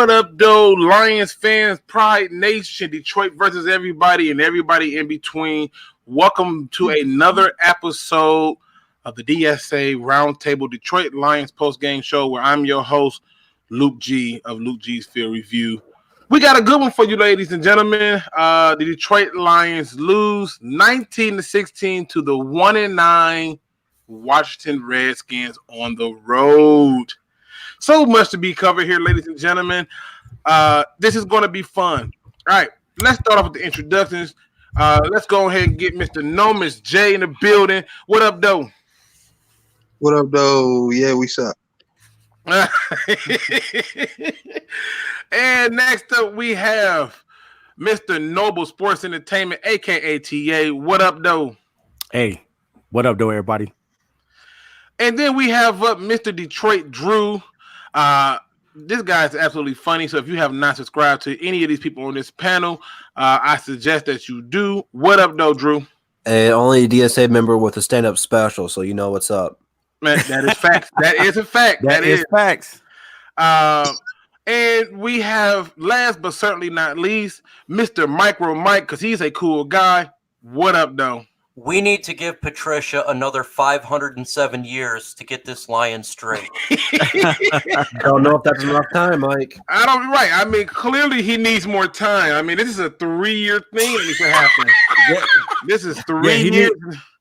What up, though, Lions fans, Pride Nation, Detroit versus everybody and everybody in between. Welcome to another episode of the DSA Roundtable Detroit Lions post-game show where I'm your host, Luke G of Lukegsfieldreview. We got a good one for you, ladies and gentlemen. The Detroit Lions lose 19-16 to the 1-9 Washington Redskins on the road. So much to be covered here, ladies and gentlemen. This is going to be fun. All right, let's start off with the introductions. Let's go ahead and get Mr. Nomis J in the building. What up, though? What up, though? Yeah, we suck. And next up, we have Mr. Noble Sports Entertainment, a.k.a. TA. What up, though? Hey, what up, though, everybody? And then we have up Mr. Detroit Drew. This guy is absolutely funny. So if you have not subscribed to any of these people on this panel, I suggest that you do. What up, though, Drew? Hey, only a DSA member with a stand-up special, so you know what's up. Man, that is facts. That is a fact. That is facts. And we have, last but certainly not least, Mr. MicroMike, because he's a cool guy. What up, though? We need to give Patricia another 507 years to get this lion straight. Don't know if that's enough time, Mike. Right. I mean, clearly he needs more time. I mean, this is a 3-year thing that needs to happen. This is 3 years.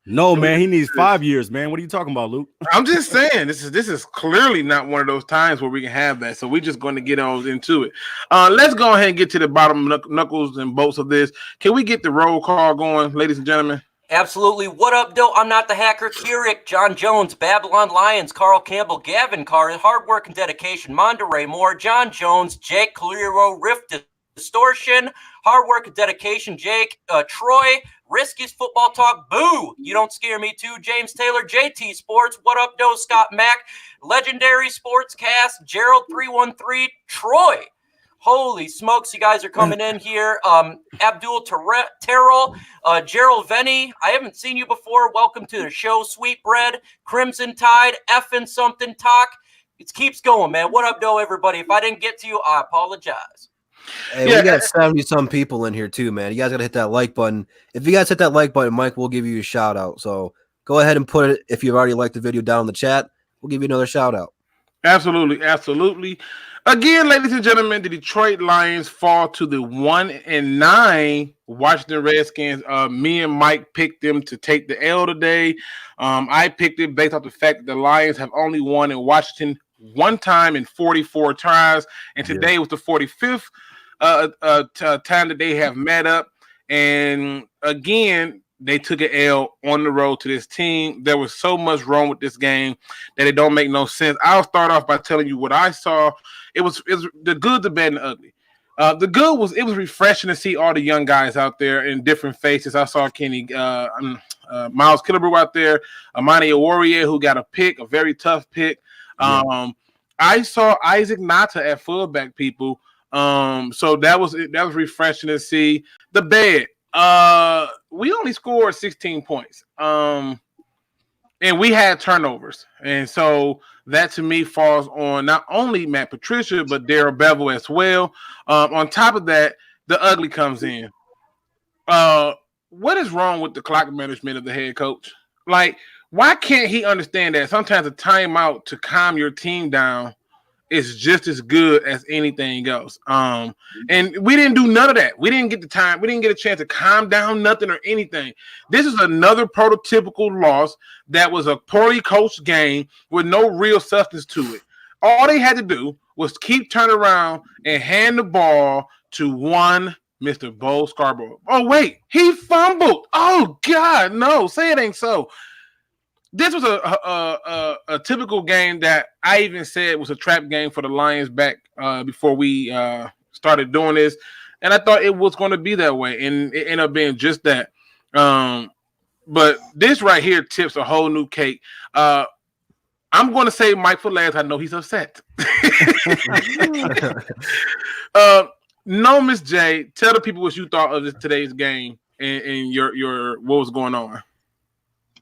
No, man, he needs 5 years, man. What are you talking about, Luke? I'm just saying, this is clearly not one of those times where we can have that. So we're just going to get on into it. Let's go ahead and get to the bottom knuckles and bolts of this. Can we get the roll call going, ladies and gentlemen? Absolutely. What up, though? I'm not the hacker. Keurig, John Jones, Babylon Lions, Carl Campbell, Gavin Carr, Hard Work and Dedication, Monterey Moore, John Jones, Jake Calero, Rift Distortion, Hard Work and Dedication, Jake, Troy, Riskies Football Talk, Boo, You Don't Scare Me Too, James Taylor, JT Sports, What Up, though? Scott Mack, Legendary Sportscast, Gerald 313, Troy. Holy smokes, you guys are coming in here. Abdul Terrell, Gerald Venny, I haven't seen you before. Welcome to the show, Sweetbread, Crimson Tide, Effin' Something Talk. It keeps going, man. What up, though, everybody? If I didn't get to you, I apologize. Hey, we got 70-some people in here, too, man. You guys got to hit that like button. If you guys hit that like button, Mike will give you a shout-out. So go ahead and put it, if you've already liked the video, down in the chat. We'll give you another shout-out. Absolutely, absolutely. Again, ladies and gentlemen, the Detroit Lions fall to the 1-9 Washington Redskins. Me and Mike picked them to take the L today. I picked it based off the fact that the Lions have only won in Washington one time in 44 tries, and today was the 45th time that they have met up. And again, they took an L on the road to this team. There was so much wrong with this game that it don't make no sense. I'll start off by telling you what I saw. It was the good, the bad, and the ugly. The good was it was refreshing to see all the young guys out there in different faces. I saw Miles Killebrew out there, Amani Oruwariye, who got a pick, a very tough pick. I saw Isaac Nata at fullback, people. So that was refreshing to see. The bad. We only scored 16 points. And we had turnovers. And so that to me falls on not only Matt Patricia, but Darrell Bevel as well. On top of that, the ugly comes in. What is wrong with the clock management of the head coach? Like, why can't he understand that sometimes a timeout to calm your team down is just as good as anything else? And we didn't do none of that. We didn't get the time. We didn't get a chance to calm down nothing or anything. This is another prototypical loss that was a poorly coached game with no real substance to it. All they had to do was keep turning around and hand the ball to one Mr. Bo Scarborough. Oh, wait, he fumbled. Oh, God, no, say it ain't so. This was a typical game that I even said was a trap game for the Lions back before we started doing this. And I thought it was going to be that way. And it ended up being just that. But this right here tips a whole new cake. I'm going to say Mike for last. I know he's upset. Nomis J, tell the people what you thought of today's game and your what was going on.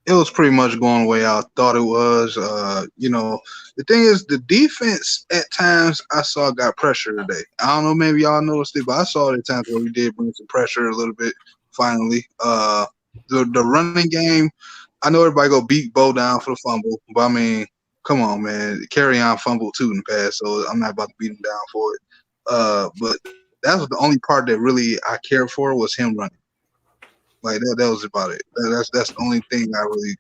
it was pretty much going the way I thought it was. The thing is, the defense at times I saw got pressure today. I don't know, maybe y'all noticed it, but I saw it at times where we did bring some pressure a little bit. Finally, the running game. I know everybody go beat Bo down for the fumble, but I mean, come on, man, carry on fumble too in the past, so I'm not about to beat him down for it. But that was the only part that really I cared for was him running. Like that was about it. That's the only thing I really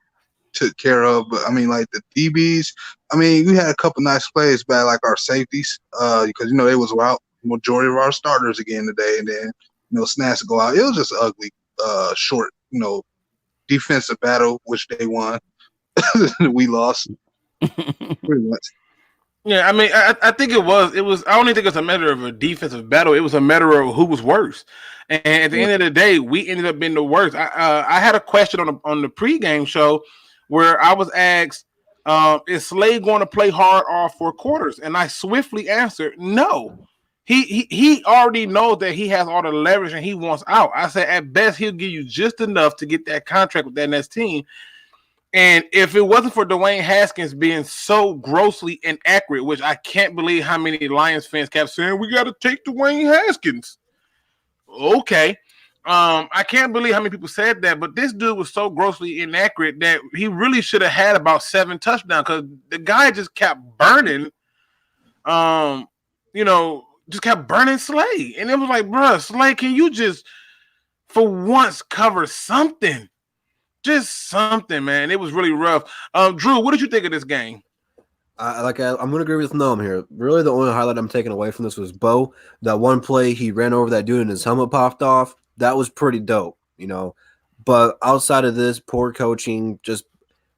took care of. But I mean, like the DBs, I mean, we had a couple nice plays by like our safeties, because they was out majority of our starters again today, and then snaps go out. It was just an ugly, short, defensive battle, which they won. We lost pretty much. Yeah, I mean, I think it was. I don't even think it's a matter of a defensive battle. It was a matter of who was worse. And at the end of the day, we ended up being the worst. I had a question on the pregame show where I was asked, "Is Slade going to play hard all 4 quarters?" And I swiftly answered, "No." He already knows that he has all the leverage and he wants out. I said, at best, he'll give you just enough to get that contract with that next team. And if it wasn't for Dwayne Haskins being so grossly inaccurate, which I can't believe how many Lions fans kept saying, we got to take Dwayne Haskins. Okay. I can't believe how many people said that, but this dude was so grossly inaccurate that he really should have had about 7 touchdowns because the guy just kept burning, just kept burning Slade. And it was like, bro, Slade, can you just, for once, cover something? Just something, man. It was really rough. Drew, what did you think of this game? I'm going to agree with Noam here. Really, the only highlight I'm taking away from this was Bo. That one play, he ran over that dude and his helmet popped off. That was pretty dope, But outside of this, poor coaching, just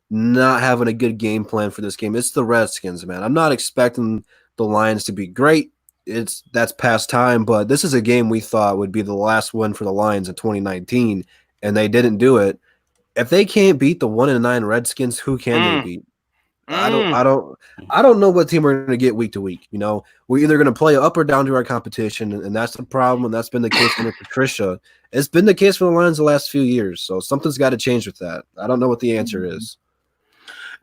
not having a good game plan for this game. It's the Redskins, man. I'm not expecting the Lions to be great. That's past time, but this is a game we thought would be the last one for the Lions in 2019, and they didn't do it. If they can't beat the 1-9 Redskins, who can they beat? I don't know what team we're going to get week to week. We're either going to play up or down to our competition, and that's the problem. And that's been the case for Patricia. It's been the case for the Lions the last few years. So something's got to change with that. I don't know what the answer is.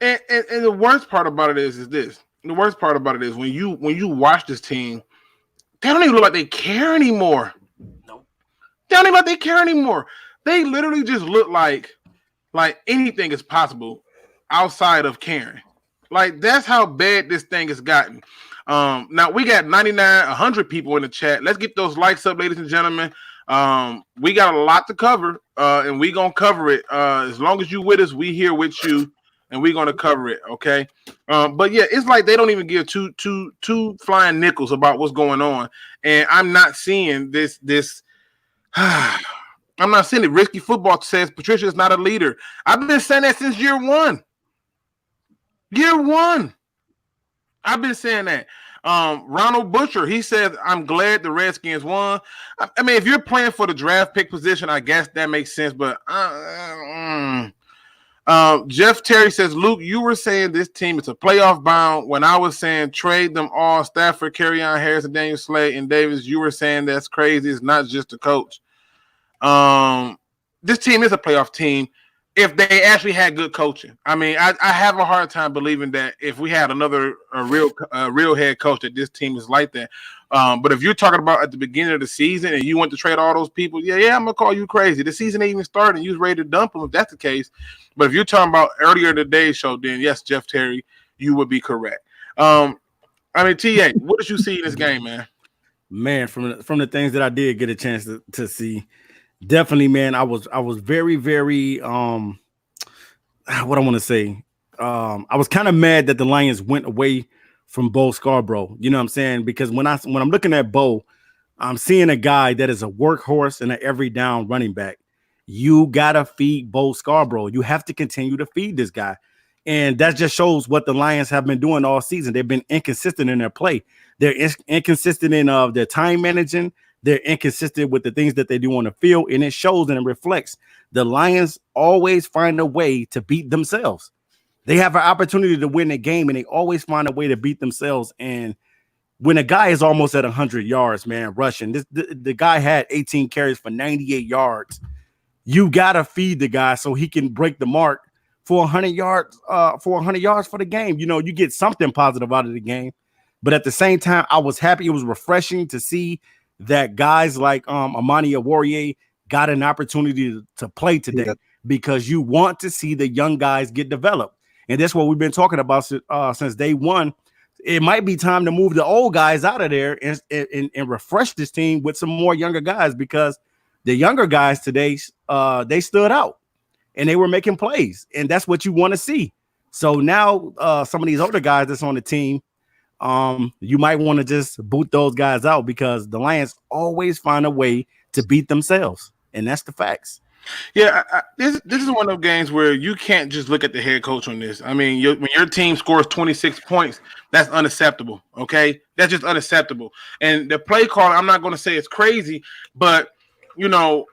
And the worst part about it is this. The worst part about it is when you watch this team, they don't even look like they care anymore. Nope. They don't even look like they care anymore. They literally just look like anything is possible outside of caring. Like, that's how bad this thing has gotten. Now, we got 100 people in the chat. Let's get those likes up, ladies and gentlemen. We got a lot to cover, and we're going to cover it. As long as you with us, we here with you, and we're going to cover it, okay? But, yeah, it's like they don't even give two flying nickels about what's going on. And I'm not seeing this I'm not saying it. Risky Football says Patricia is not a leader. I've been saying that since year one. Year one. I've been saying that. Ronald Butcher, he says, I'm glad the Redskins won. I mean, if you're playing for the draft pick position, I guess that makes sense. But Jeff Terry says, Luke, you were saying this team is a playoff bound. When I was saying trade them all, Stafford, Kerryon Harrison, Daniel Slade, and Davis, you were saying that's crazy. It's not just the coach. This team is a playoff team if they actually had good coaching. I mean, I have a hard time believing that if we had a real head coach that this team is like that. But if you're talking about at the beginning of the season and you want to trade all those people, yeah, I'm gonna call you crazy. The season ain't even started and you was ready to dump them if that's the case. But if you're talking about earlier in the day show, then yes, Jeff Terry, you would be correct. I mean, TA, what did you see in this game, man? Man, from the things that I did get a chance to see, definitely, man, I was very, very what I want to say. I was kind of mad that the Lions went away from Bo Scarborough. You know what I'm saying? Because when I'm looking at Bo, I'm seeing a guy that is a workhorse and an every down running back. You gotta feed Bo Scarborough. You have to continue to feed this guy. And that just shows what the Lions have been doing all season. They've been inconsistent in their play. They're inconsistent in their time managing. They're inconsistent with the things that they do on the field, and it shows and it reflects. The Lions always find a way to beat themselves. They have an opportunity to win a game, and they always find a way to beat themselves. And when a guy is almost at 100 yards, man, rushing, the guy had 18 carries for 98 yards. You got to feed the guy so he can break the mark for 100 yards, for the game. You know, you get something positive out of the game. But at the same time, I was happy. It was refreshing to see that guys like Amani Warrior got an opportunity to play today, because you want to see the young guys get developed. And that's what we've been talking about since day one. It might be time to move the old guys out of there and refresh this team with some more younger guys, because the younger guys today, they stood out and they were making plays, and that's what you want to see. So now some of these older guys that's on the team, you might want to just boot those guys out, because the Lions always find a way to beat themselves, and that's the facts. Yeah, this is one of those games where you can't just look at the head coach on this. I mean, when your team scores 26 points, that's unacceptable, okay? That's just unacceptable. And the play call, I'm not going to say it's crazy, but, you know,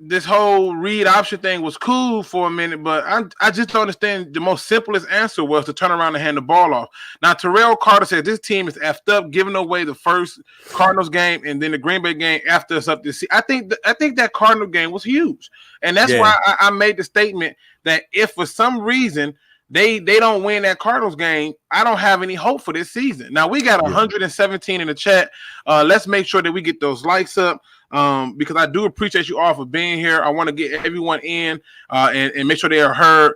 this whole read option thing was cool for a minute, but I just don't understand. The most simplest answer was to turn around and hand the ball off. Now, Terrell Carter said this team is effed up, giving away the first Cardinals game and then the Green Bay game after us up this season. I think that Cardinal game was huge, and that's why I made the statement that if for some reason they don't win that Cardinals game, I don't have any hope for this season. Now, we got 117 in the chat. Let's make sure that we get those likes up. Because I do appreciate you all for being here. I want to get everyone in and make sure they are heard.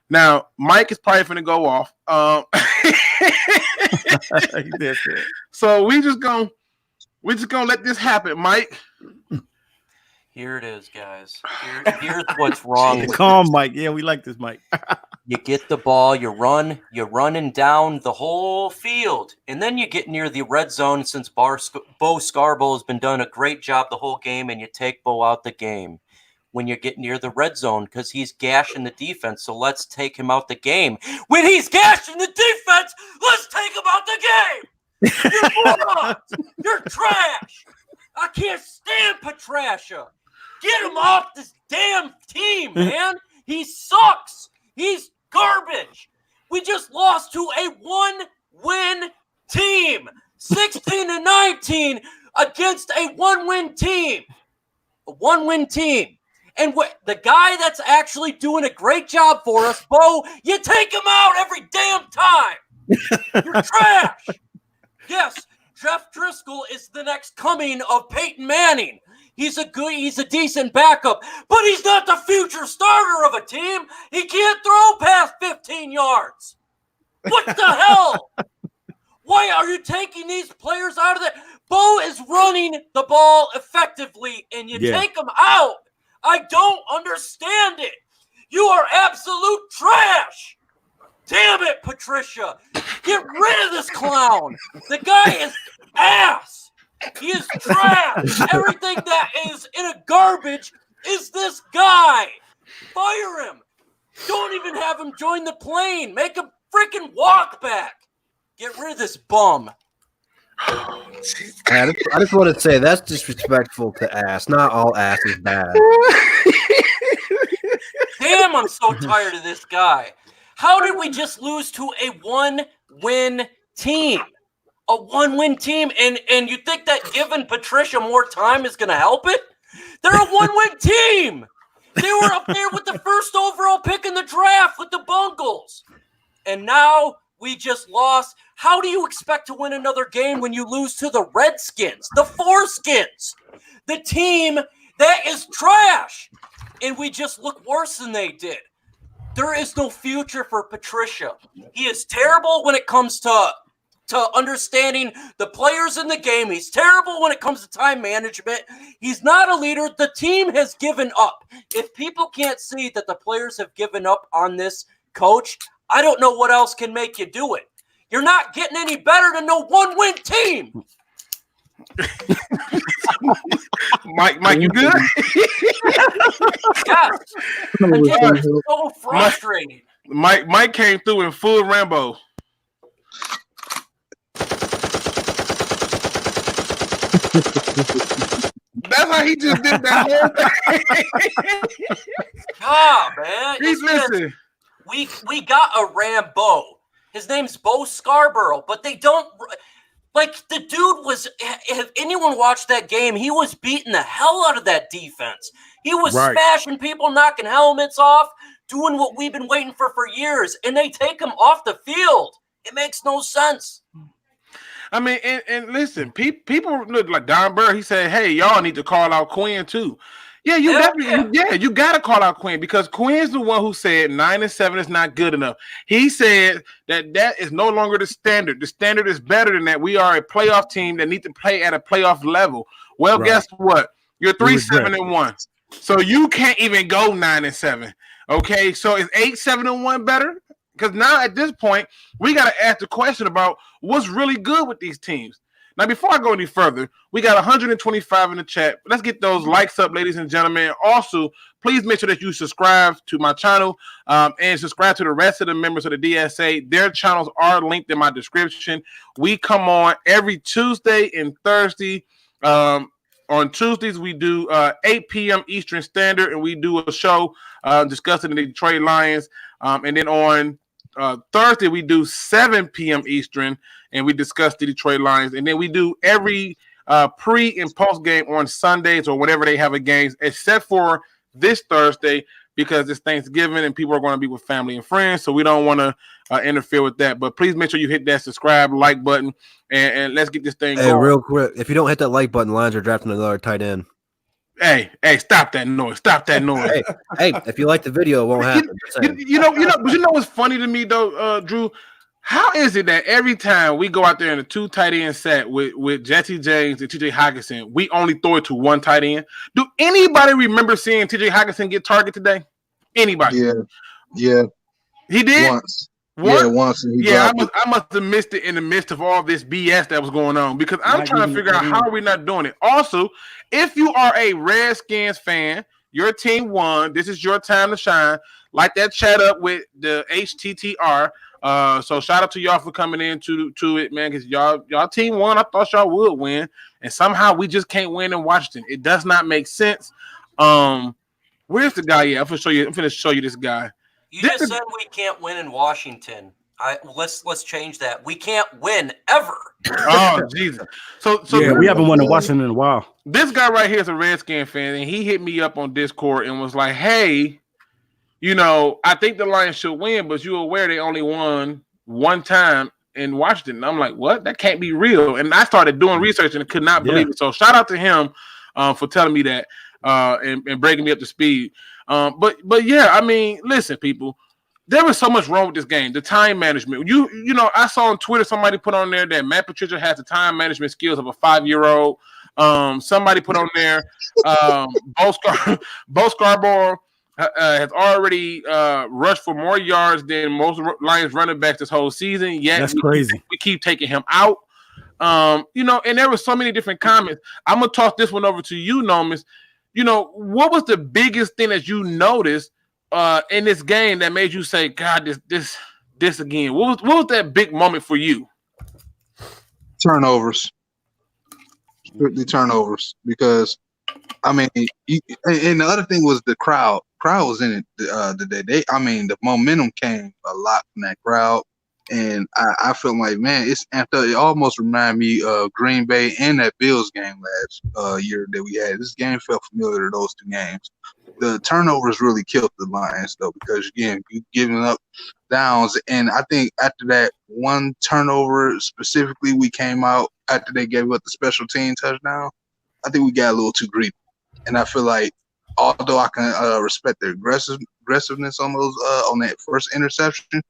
Now, Mike is probably going to go off. So we just gonna let this happen, Mike. Here it is, guys. Here's what's wrong. Calm, Mike. Yeah, we like this, Mike. You get the ball, you're running down the whole field, and then you get near the red zone. Since Bo Scarborough has been done a great job the whole game, and you take Bo out the game when you get near the red zone because he's gashing the defense. So let's take him out the game. When he's gashing the defense, let's take him out the game. You're morons. You're trash. I can't stand Patricia. Get him off this damn team, man. He sucks. He's garbage. We just lost to a one-win team. 16-19 against a one-win team. A one-win team. And the guy that's actually doing a great job for us, Bo, you take him out every damn time. You're trash. Yes, Jeff Driscoll is the next coming of Peyton Manning. He's a decent backup, but he's not the future starter of a team. He can't throw past 15 yards. What the hell? Why are you taking these players out of there? Bo is running the ball effectively, and you take him out. I don't understand it. You are absolute trash. Damn it, Patricia. Get rid of this clown. The guy is ass. He is trash. Everything that is in a garbage is this guy. Fire him. Don't even have him join the plane. Make him freaking walk back. Get rid of this bum. I just want to say that's disrespectful to ass. Not all ass is bad. Damn, I'm so tired of this guy. How did we just lose to a one-win team? A one-win team, and you think that giving Patricia more time is going to help it? They're a one-win team. They were up there with the first overall pick in the draft with the Bungles. And now we just lost. How do you expect to win another game when you lose to the Redskins, the Foreskins, the team that is trash? And we just look worse than they did. There is no future for Patricia. He is terrible when it comes to understanding the players in the game. He's terrible when it comes to time management. He's not a leader. The team has given up. If people can't see that the players have given up on this coach, I don't know what else can make you do it. You're not getting any better than no one-win team. Mike, you good? Yes. I'm just so frustrated. Mike came through in full Rambo. That's how he just did that whole thing. Ah, man. Listen. We got a Rambo. His name's Bo Scarborough, but they don't like the dude was. If anyone watched that game, he was beating the hell out of that defense. He was smashing people, knocking helmets off, doing what we've been waiting for years, and they take him off the field. It makes no sense. I mean, and listen, people look like Don Burr. He said, "Hey, y'all need to call out Quinn too." Yeah, you got to call out Quinn because Quinn's the one who said 9-7 is not good enough. He said that is no longer the standard. The standard is better than that. We are a playoff team that need to play at a playoff level. Well, guess what? You're 3-7-1, so you can't even go 9-7. Okay, so is 8-7-1 better? Because now at this point, we got to ask the question about what's really good with these teams. Now, before I go any further, we got 125 in the chat. Let's get those likes up, ladies and gentlemen. Also, please make sure that you subscribe to my channel and subscribe to the rest of the members of the DSA. Their channels are linked in my description. We come on every Tuesday and Thursday. On Tuesdays, we do 8 p.m. Eastern Standard, and we do a show discussing the Detroit Lions. And then on Thursday, we do 7 p.m. Eastern, and we discuss the Detroit Lions. And then we do every pre- and post-game on Sundays or whenever they have a game, except for this Thursday because it's Thanksgiving and people are going to be with family and friends, so we don't want to interfere with that. But please make sure you hit that subscribe, like button, and let's get this thing going. Real quick, if you don't hit that like button, Lions are drafting another tight end. Hey, stop that noise. Stop that noise. hey, if you like the video, it won't happen. You know what's funny to me though, Drew? How is it that every time we go out there in a 2 tight end set with Jesse James and TJ Hockenson, we only throw it to 1 tight end? Do anybody remember seeing TJ Hockenson get targeted today? Anybody? Yeah. He did? Once. Yeah, once. I must have missed it in the midst of all this BS that was going on because I'm trying to figure out how are we not doing it. Also, if you are a Redskins fan, your team won. This is your time to shine. Like that chat up with the HTTR. So shout out to y'all for coming in to it, man, because y'all team won. I thought y'all would win, and somehow we just can't win in Washington. It does not make sense. Where's the guy? Yeah, I'm gonna show you this guy. You just said we can't win in Washington. Let's change that. We can't win ever. Oh Jesus! So yeah, we haven't won in Washington in a while. This guy right here is a Redskins fan, and he hit me up on Discord and was like, "Hey, I think the Lions should win, but you're aware they only won 1 time in Washington." And I'm like, "What? That can't be real." And I started doing research and could not believe it. So shout out to him for telling me that and breaking me up to speed. But yeah, I mean, listen, people. There was so much wrong with this game. The time management. I saw on Twitter somebody put on there that Matt Patricia has the time management skills of a 5-year-old. Somebody put on there Bo Scarborough has already rushed for more yards than most Lions running backs this whole season. Yet that's crazy. We keep taking him out. And there were so many different comments. I'm gonna toss this one over to you, Nomis. What was the biggest thing that you noticed in this game that made you say, "God, this again"? What was that big moment for you? Turnovers, strictly turnovers. Because I mean, and the other thing was the crowd. Crowd was in it today. The momentum came a lot from that crowd, and I felt like, man, it almost reminded me of Green Bay and that Bills game last year that we had. This game felt familiar to those 2 games. The turnovers really killed the Lions, though, because, again, you giving up downs. And I think after that 1 turnover specifically, we came out after they gave up the special team touchdown. I think we got a little too greedy. And I feel like, although I can respect the aggressiveness on those on that first interception,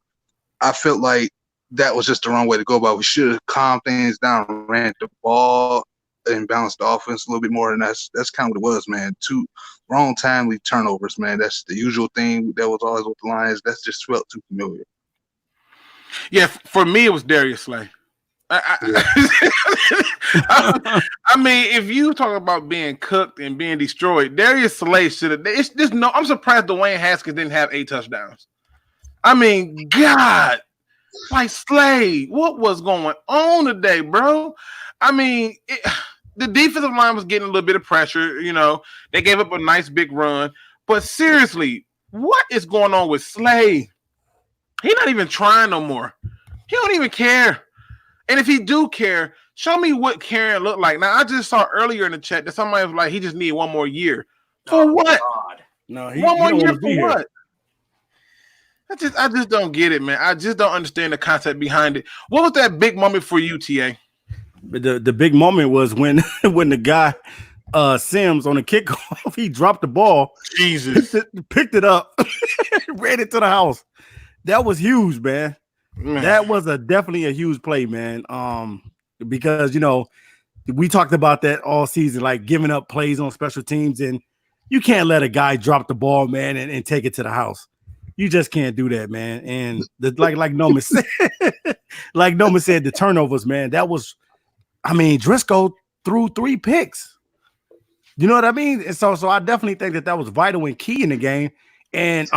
I felt like that was just the wrong way to go about it. We should have calmed things down, ran the ball, and balanced the offense a little bit more. And that's kind of what it was, man. 2 wrong timely turnovers, man. That's the usual thing that was always with the Lions. That's just felt too familiar. Yeah, for me, it was Darius Slay. I mean, if you talk about being cooked and being destroyed, Darius Slay should have. I'm surprised Dwayne Haskins didn't have 8 touchdowns. I mean, God, like Slay, what was going on today, bro? I mean, the defensive line was getting a little bit of pressure. They gave up a nice big run, but seriously, what is going on with Slay? He's not even trying no more. He don't even care. And if he do care, show me what caring looked like. Now, I just saw earlier in the chat that somebody was like, he just need 1 more year. For what? No, 1 more year for what? I just don't get it, man. I just don't understand the concept behind it. What was that big moment for you, TA? The big moment was when when the guy Sims on the kickoff, he dropped the ball, Jesus, picked it up, ran it to the house. That was huge, man. That was definitely a huge play, man. Because we talked about that all season, like giving up plays on special teams, and you can't let a guy drop the ball, man, and take it to the house. You just can't do that, man. And like Nomis said, the turnovers, man. That was, Driscoll threw 3 picks. You know what I mean? And so I definitely think that was vital and key in the game. And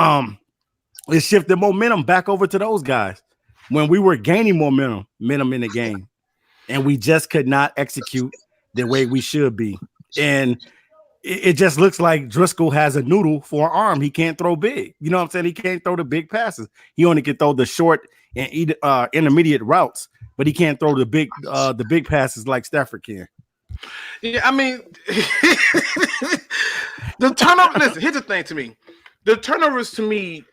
it shifted momentum back over to those guys when we were gaining momentum in the game. And we just could not execute the way we should be. And it just looks like Driscoll has a noodle for an arm. He can't throw big. You know what I'm saying? He can't throw the big passes. He only can throw the short and intermediate routes, but he can't throw the big passes like Stafford can. Yeah, the turnover. Listen, here's the thing to me. The turnovers to me,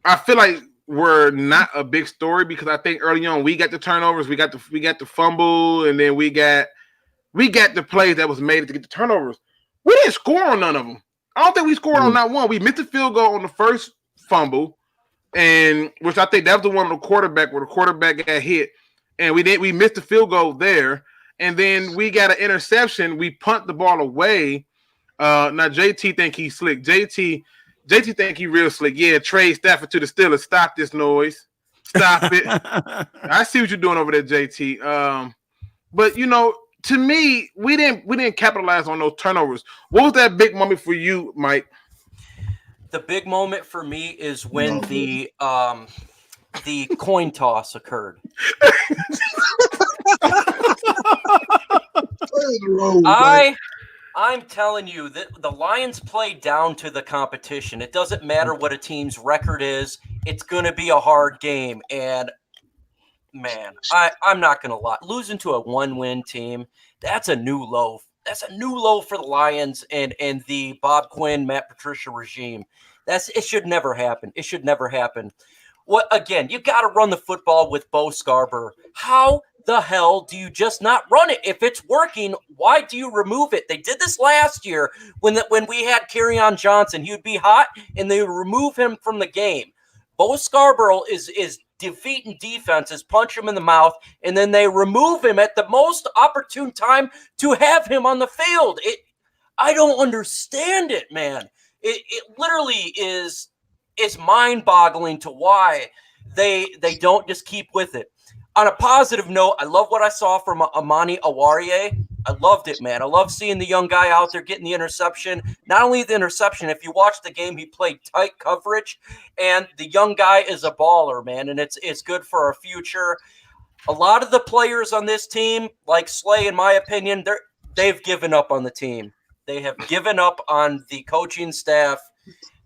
I feel like were not a big story because I think early on we got the turnovers, we got the fumble, and then we got the plays that was made to get the turnovers. We didn't score on none of them. I don't think we scored on not one. We missed the field goal on the first fumble, and which I think that was the one on the quarterback where the quarterback got hit, and we missed the field goal there, and then we got an interception. We punt the ball away. Now JT think he's slick. JT think he real slick. Yeah, trade Stafford to the Steelers. Stop this noise. Stop it. I see what you're doing over there, JT. But to me, we didn't capitalize on those turnovers. What was that big moment for you, Mike? The big moment for me is when the coin toss occurred. I'm telling you that the Lions play down to the competition. It doesn't matter what a team's record is. It's going to be a hard game. And, man, I'm not going to lie. Losing to a 1-win team, that's a new low. That's a new low for the Lions and the Bob Quinn, Matt Patricia regime. It should never happen. It should never happen. Again, you got to run the football with Bo Scarborough. How the hell do you just not run it? If it's working, why do you remove it? They did this last year when we had Kerryon Johnson. He would be hot, and they would remove him from the game. Bo Scarborough is defeating defenses, punch him in the mouth, and then they remove him at the most opportune time to have him on the field. I don't understand it, man. It literally is mind-boggling to why they don't just keep with it. On a positive note, I love what I saw from Amani Awarie. I loved it, man. I love seeing the young guy out there getting the interception. Not only the interception, if you watch the game, he played tight coverage, and the young guy is a baller, man, and it's good for our future. A lot of the players on this team, like Slay, in my opinion, they've given up on the team. They have given up on the coaching staff.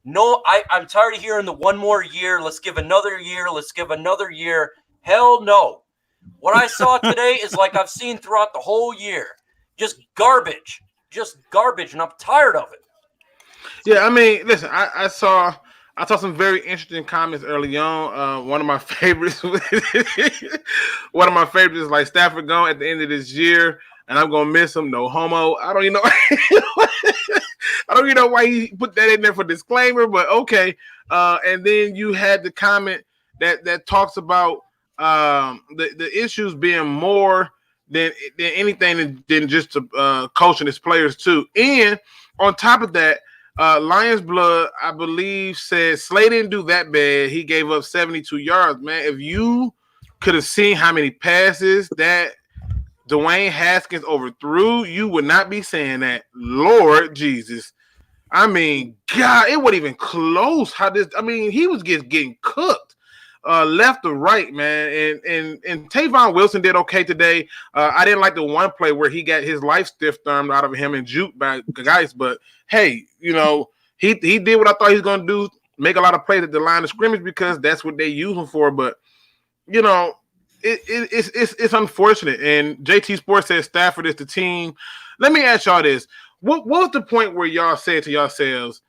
No, I'm tired of hearing the one more year. Let's give another year. Let's give another year. Hell no. What I saw today is like I've seen throughout the whole year. Just garbage, and I'm tired of it. Yeah, listen, I saw some very interesting comments early on. One of my favorites is like Stafford gone at the end of this year, and I'm gonna miss him. No homo. I don't even know why he put that in there for disclaimer, but okay. And then you had the comment that talks about the issues being more than anything than just coaching his players too. And on top of that, Lions Blood, I believe, said Slay didn't do that bad. He gave up 72 yards. Man, if you could have seen how many passes that Dwayne Haskins overthrew, you would not be saying that. Lord Jesus. God, it wasn't even close. He was just getting cooked. Left or right, man, and Tavon Wilson did okay today. I didn't like the one play where he got his life stiff armed out of him and juked by guys, but hey, he did what I thought he was gonna do, make a lot of plays at the line of scrimmage because that's what they use him for. But it's unfortunate. And JT Sports says Stafford is the team. Let me ask y'all this: what was the point where y'all said to yourselves,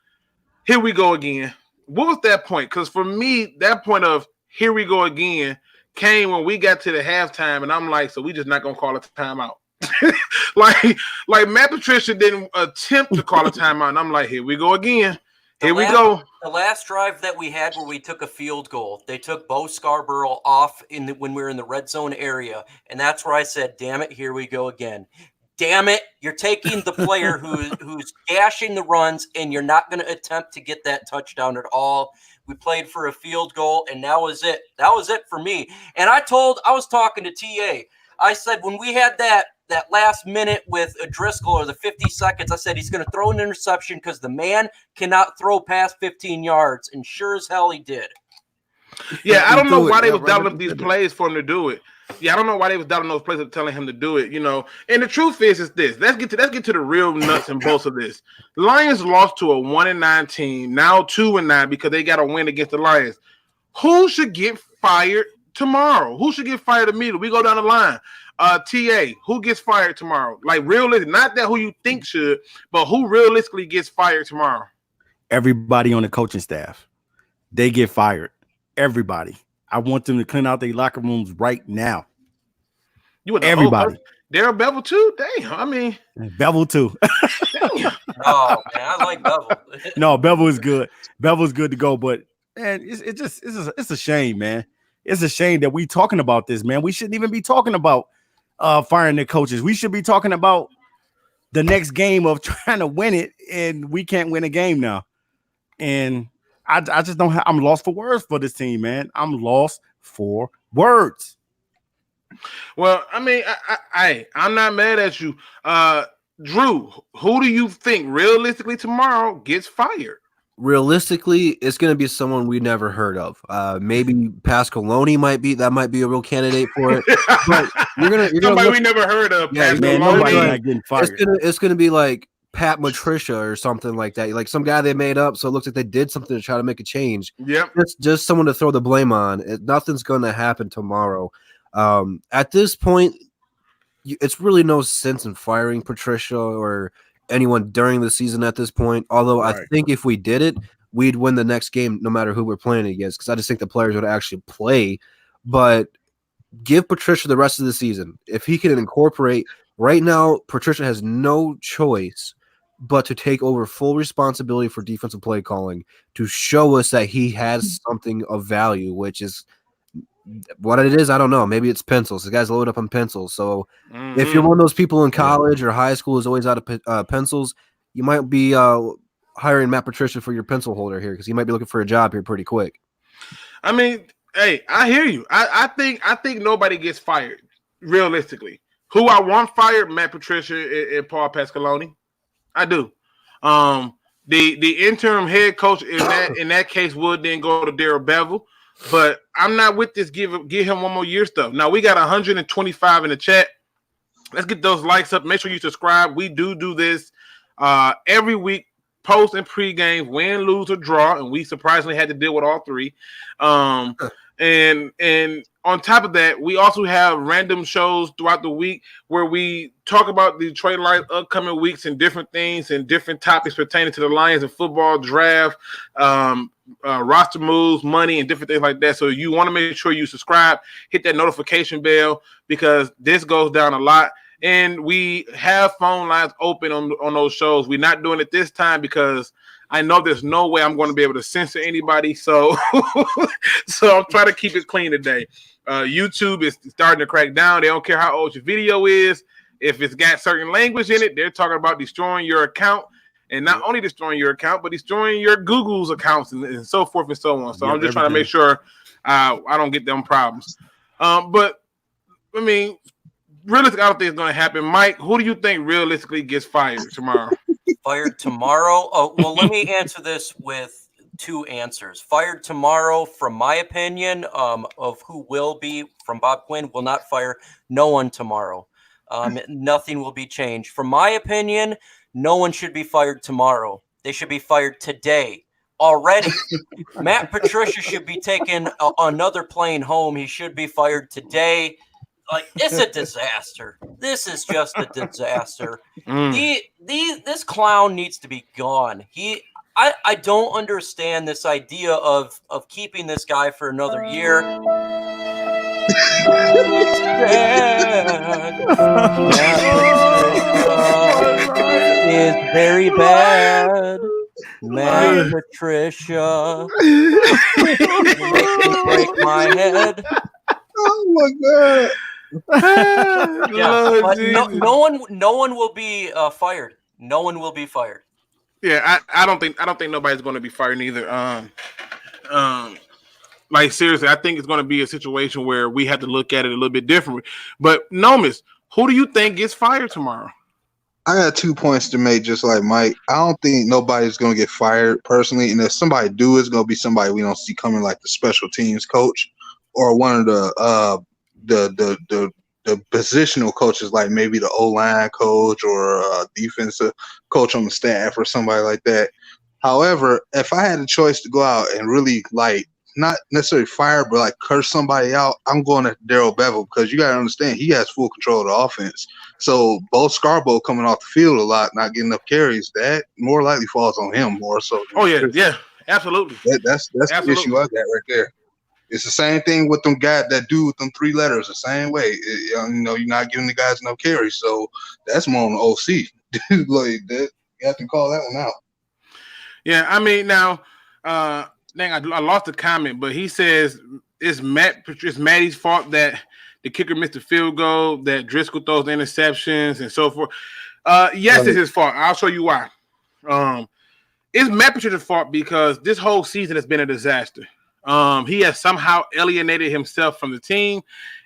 "Here we go again"? what was that point? Because for me, that point of here we go again came when we got to the halftime, and I'm like, so we just not gonna call a timeout. like Matt Patricia didn't attempt to call a timeout, and I'm like, here we go again. Here we go. The last drive that we had where we took a field goal, they took Bo Scarborough off when we were in the red zone area, and that's where I said, damn it, here we go again. Damn it, you're taking the player who's dashing the runs, and you're not going to attempt to get that touchdown at all. We played for a field goal, and that was it. That was it for me. And I was talking to TA. I said when we had that last minute with a Driscoll or the 50 seconds, I said he's going to throw an interception because the man cannot throw past 15 yards, and sure as hell he did. Yeah, I don't know why they was dialing up these plays for him to do it. Yeah, I don't know why they was dialing those plays up telling him to do it, you know. And the truth is this. Let's get to the real nuts and bolts of this. The Lions lost to a 1-9 team, now 2-9 because they got a win against the Lions. Who should get fired tomorrow? Who should get fired immediately? We go down the line. TA, who gets fired tomorrow? Like realistic, not that who you think should, but who realistically gets fired tomorrow? Everybody on the coaching staff. They get fired. Everybody. I want them to clean out their locker rooms right now. You want everybody. Darryl Bevel too? Damn, I mean Bevel too. Oh man, I like Bevel. No, Bevel is good. Bevel's good to go, but man, it's a shame, man. It's a shame that we talking about this, man. We shouldn't even be talking about firing the coaches. We should be talking about the next game of trying to win it, and we can't win a game now. And I just don't I'm lost for words for this team, man. I'm lost for words. Well, I mean, I'm not mad at you. Drew, who do you think realistically tomorrow gets fired? Realistically, it's going to be someone we never heard of. Maybe Pasqualoni might be a real candidate for it. But somebody we never heard of. Yeah, man, nobody's not getting fired. It's going to be like Pat Matricia or something like that, like some guy they made up. So it looks like they did something to try to make a change. Yep, it's just someone to throw the blame on. Nothing's going to happen tomorrow. At this point, it's really no sense in firing Patricia or anyone during the season at this point. Although right. I think if we did it, we'd win the next game no matter who we're playing against, because I just think the players would actually play. But give Patricia the rest of the season. If he can incorporate right now, Patricia has no choice but to take over full responsibility for defensive play calling to show us that he has something of value, which is what it is. I don't know. Maybe it's pencils. The guy's loaded up on pencils. So if you're one of those people in college or high school who's always out of pencils, you might be hiring Matt Patricia for your pencil holder here, because he might be looking for a job here pretty quick. I mean, hey, I hear you. I think nobody gets fired realistically. Who I want fired, Matt Patricia and Paul Pasqualoni. I do. The interim head coach in that case would then go to Darryl Bevel. But I'm not with this give him one more year stuff. Now we got 125 in the chat. Let's get those likes up. Make sure you subscribe. We do this every week, post and pregame, win, lose, or draw, and we surprisingly had to deal with all three. And on top of that, we also have random shows throughout the week where we talk about the Detroit Lions upcoming weeks and different things and different topics pertaining to the Lions and football draft, roster moves, money, and different things like that. So you want to make sure you subscribe, hit that notification bell, because this goes down a lot. And we have phone lines open on those shows. We're not doing it this time because I know there's no way I'm going to be able to censor anybody. So I'm trying to keep it clean today. YouTube is starting to crack down. They don't care how old your video is. If it's got certain language in it, they're talking about destroying your account. And not only destroying your account, but destroying your Google's accounts and so forth and so on. So I'm just trying to make sure I don't get them problems. But, I mean, realistically, I don't think it's going to happen. Mike, who do you think realistically gets fired tomorrow? Fired tomorrow? Oh, well, let me answer this with two answers. Fired tomorrow, from my opinion, of who will be, from Bob Quinn, will not fire no one tomorrow. Nothing will be changed. From my opinion, no one should be fired tomorrow. They should be fired today. Already. Matt Patricia should be taking another plane home. He should be fired today. Like, it's a disaster. This is just a disaster. This clown needs to be gone. I don't understand this idea of keeping this guy for another year. Is very bad. Matt Patricia makes me break my head. Oh my god! Yeah, but no one will be fired. No one will be fired. Yeah, I don't think nobody's going to be fired either. Like seriously, I think it's going to be a situation where we have to look at it a little bit differently. But Nomis, who do you think gets fired tomorrow? I got 2 points to make, just like Mike. I don't think nobody's going to get fired personally, and if somebody do, it's going to be somebody we don't see coming, like the special teams coach or one of the positional coaches, like maybe the O-line coach or defensive coach on the staff or somebody like that. However, if I had a choice to go out and really like not necessarily fire, but like curse somebody out, I'm going at Darrell Bevel, because you got to understand he has full control of the offense. So both Scarborough coming off the field a lot, not getting enough carries, that more likely falls on him more so. Oh yeah, absolutely. That's the issue I got right there. It's the same thing with them guys that do with them 3 letters, the same way. You're not giving the guys no carries, so that's more on the OC. Like that, you have to call that one out. Yeah, I mean now, I lost the comment, but he says it's Matty's fault that the kicker missed the field goal, that Driscoll throws the interceptions and so forth. Yes, it's his fault. I'll show you why. It's Matt Patricia's fault because this whole season has been a disaster. He has somehow alienated himself from the team,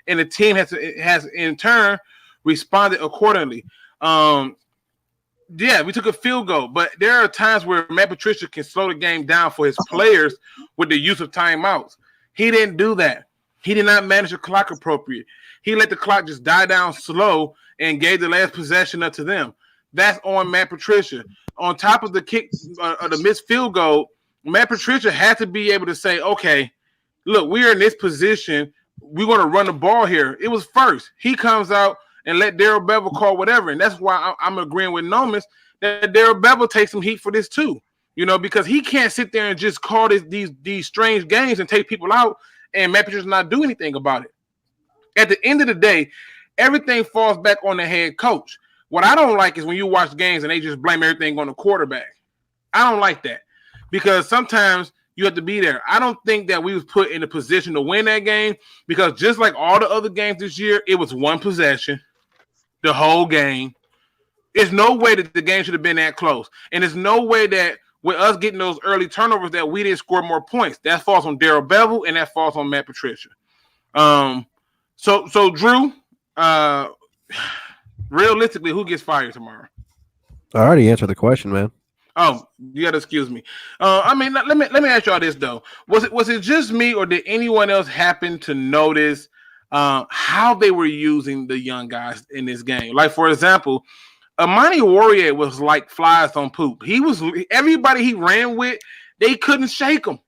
and the team has in turn responded accordingly. Yeah, we took a field goal, but there are times where Matt Patricia can slow the game down for his players with the use of timeouts. He didn't do that. He did not manage the clock appropriate. He let the clock just die down slow and gave the last possession up to them. That's on Matt Patricia. On top of the kick, the missed field goal, Matt Patricia had to be able to say, okay, look, we're in this position. We're going to run the ball here. It was first. He comes out and let Darrell Bevel call whatever. And that's why I'm agreeing with Nomis that Darrell Bevel takes some heat for this too. Because he can't sit there and just call these strange games and take people out and Matt Patricia not do anything about it. At the end of the day, everything falls back on the head coach. What I don't like is when you watch games and they just blame everything on the quarterback. I don't like that because sometimes you have to be there. I don't think that we was put in a position to win that game because just like all the other games this year, it was one possession, the whole game. There's no way that the game should have been that close. And there's no way that with us getting those early turnovers that we didn't score more points. That falls on Darrell Bevel and that falls on Matt Patricia. So Drew, realistically, who gets fired tomorrow? I already answered the question, man. Oh, you gotta excuse me. Let me ask y'all this though. Was it just me or did anyone else happen to notice how they were using the young guys in this game? Like for example, Amani Warrior was like flies on poop. Everybody he ran with, they couldn't shake him.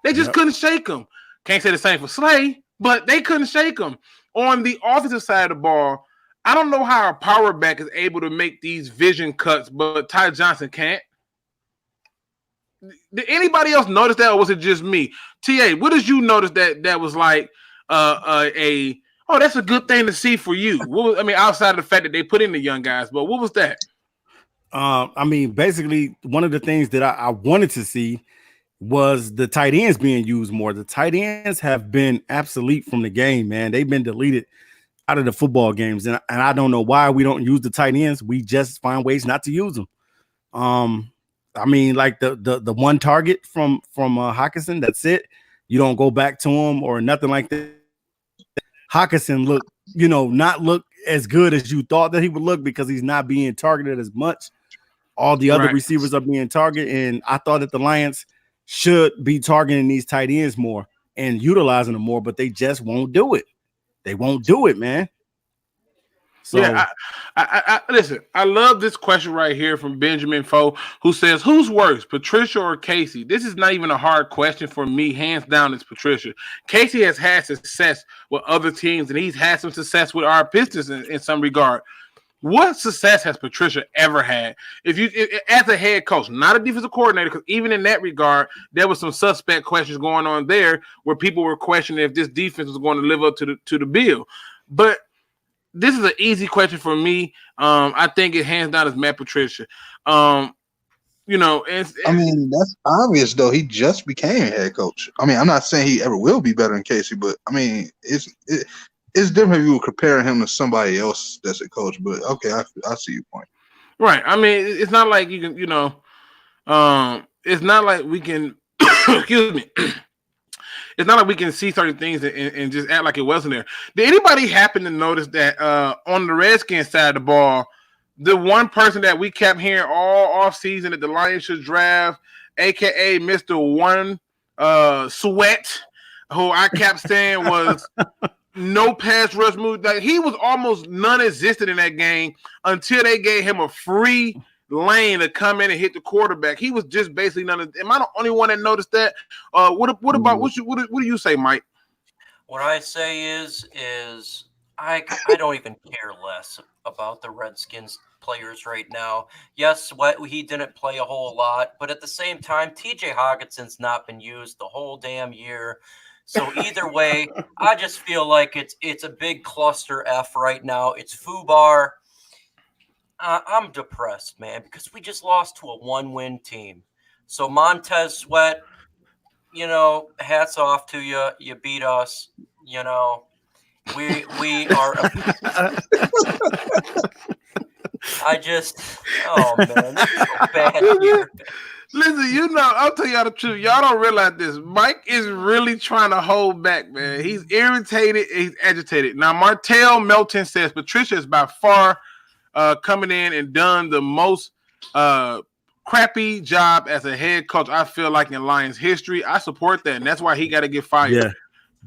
They just couldn't shake him. Can't say the same for Slay, but they couldn't shake him. On the offensive side of the ball, I don't know how a power back is able to make these vision cuts, but Ty Johnson can't. Did anybody else notice that, or was it just me? TA, what did you notice that was like that's a good thing to see for you? Outside of the fact that they put in the young guys, but what was that? Basically, one of the things that I wanted to see was the tight ends being used more. The tight ends have been obsolete from the game, man. They've been deleted out of the football games, and I don't know why we don't use the tight ends. We just find ways not to use them. Like the one target from Hawkinson, that's it. You don't go back to him or nothing like that. Hawkinson not look as good as you thought that he would look because he's not being targeted as much. All the other receivers are being targeted, and I thought that the Lions should be targeting these tight ends more and utilizing them more, but they just won't do it. They won't do it, man. So yeah, I listen. I love this question right here from Benjamin Foe, who says, "Who's worse, Patricia or Casey?" This is not even a hard question for me. Hands down, it's Patricia. Casey has had success with other teams, and he's had some success with our Pistons in some regard. What success has Patricia ever had? As a head coach, not a defensive coordinator, because even in that regard, there was some suspect questions going on there where people were questioning if this defense was going to live up to the bill. But this is an easy question for me. I think it hands down is Matt Patricia. I mean, that's obvious though. He just became head coach. I mean, I'm not saying he ever will be better than Casey, but I mean, it's different if you were comparing him to somebody else that's a coach. But okay, I see your point. Right. I mean, it's not like you can, it's not like we can. Excuse me. It's not like we can see certain things and just act like it wasn't there. Did anybody happen to notice that on the Redskins side of the ball, the one person that we kept hearing all offseason that the Lions should draft, a.k.a. Mr. One Sweat, who I kept saying was no pass rush move. Like, he was almost non-existent in that game until they gave him a free lane to come in and hit the quarterback. He was just basically none of. Am I the only one that noticed that? What about what do you say, Mike? What I say is I don't even care less about the Redskins players right now. Yes, he didn't play a whole lot, but at the same time, TJ Hawkinson's not been used the whole damn year. So either way, I just feel like it's a big cluster F right now. It's FUBAR. I'm depressed, man, because we just lost to a 1-win team. So Montez Sweat, hats off to you. You beat us. We are. Oh man, this is so bad here. Listen, I'll tell y'all the truth. Y'all don't realize this. Mike is really trying to hold back, man. He's irritated. He's agitated. Now, Martell Melton says Patricia is by far coming in and done the most crappy job as a head coach, I feel like, in Lions history. I support that, and that's why he got to get fired.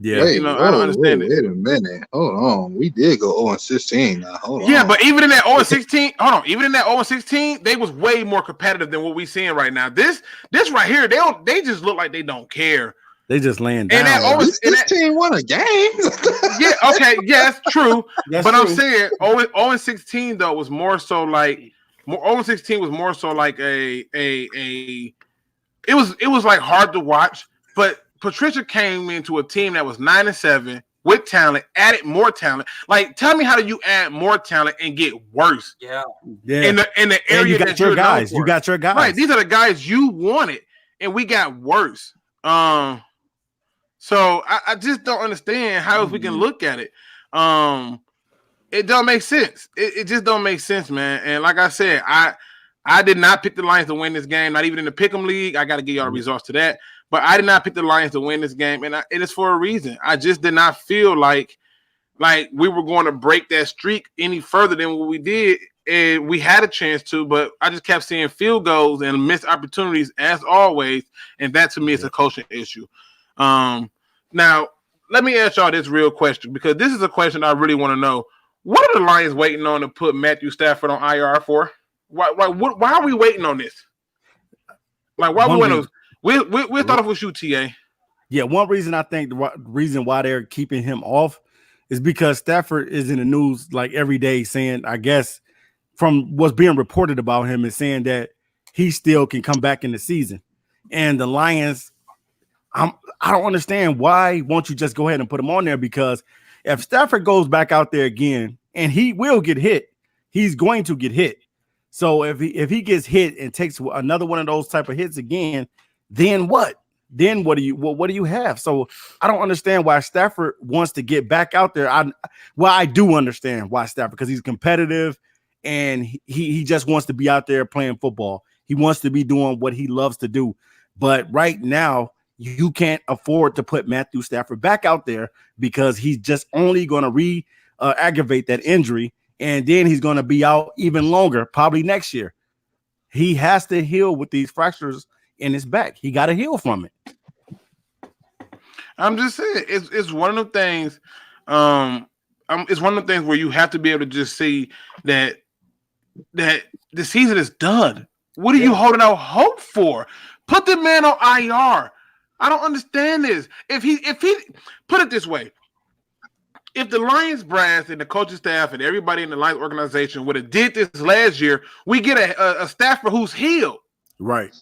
Yeah. Wait, I don't understand it. Wait a minute. Hold on. We did go 0-16 now. Hold on. Yeah, but even in that 0-16, even in that 0-16, they was way more competitive than what we seeing right now. This right here, they just look like they don't care. They just laying down. And this team won a game. Yeah, okay, yes, true. That's but true. I'm saying 0-16 though was more so like 0-16 was more so like it was like hard to watch, but Patricia came into a team that was 9-7 with talent, added more talent. Like, tell me, how do you add more talent and get worse? Yeah. In the area that you got your guys. Right. These are the guys you wanted, and we got worse. So I just don't understand how else we can look at it. It don't make sense. It just don't make sense, man. And like I said, I did not pick the Lions to win this game, not even in the Pick'em League. I got to give y'all the results to that. But I did not pick the Lions to win this game, and it is for a reason. I just did not feel like we were going to break that streak any further than what we did, and we had a chance to, but I just kept seeing field goals and missed opportunities as always, and that to me is a coaching issue. Now, let me ask y'all this real question, because this is a question I really want to know. What are the Lions waiting on to put Matthew Stafford on IR for? Why are we waiting on this? Like, why are we waiting on this? We'll start off with you, TA. Yeah, one reason I think the reason why they're keeping him off is because Stafford is in the news like every day saying, I guess, from what's being reported about him, is saying that he still can come back in the season. And the Lions, I don't understand, why won't you just go ahead and put him on there? Because if Stafford goes back out there again, and he will get hit, he's going to get hit. So if he gets hit and takes another one of those type of hits again, then what? Then what do you have? So I don't understand why Stafford wants to get back out there. I do understand why Stafford, because he's competitive and he just wants to be out there playing football. He wants to be doing what he loves to do. But right now, you can't afford to put Matthew Stafford back out there, because he's just only going to aggravate that injury, and then he's going to be out even longer, probably next year. He has to heal with these fractures in his back. He got to heal from it. I'm just saying, it's one of the things. It's one of the things where you have to be able to just see that the season is done. What are you holding out hope for? Put the man on IR. I don't understand this. If he put it this way, if the Lions brass and the coaching staff and everybody in the Lions organization would have did this last year, we get a Stafford who's healed. Right.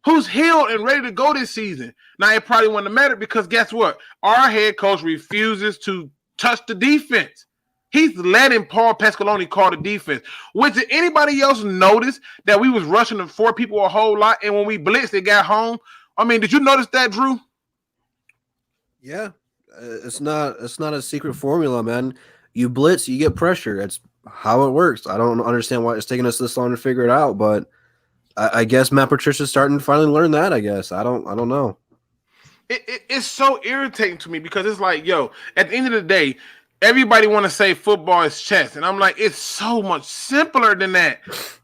Who's healed and ready to go this season. Now, it probably wouldn't have mattered because guess what? Our head coach refuses to touch the defense. He's letting Paul Pasqualoni call the defense. Did anybody else notice that we was rushing the 4 people a whole lot, and when we blitzed, they got home? I mean, did you notice that, Drew? Yeah. It's not a secret formula, man. You blitz, you get pressure. It's how it works. I don't understand why it's taking us this long to figure it out, but I guess Matt Patricia's starting to finally learn that, I guess. I don't know. It's so irritating to me because it's like, yo, at the end of the day, everybody want to say football is chess. And I'm like, it's so much simpler than that.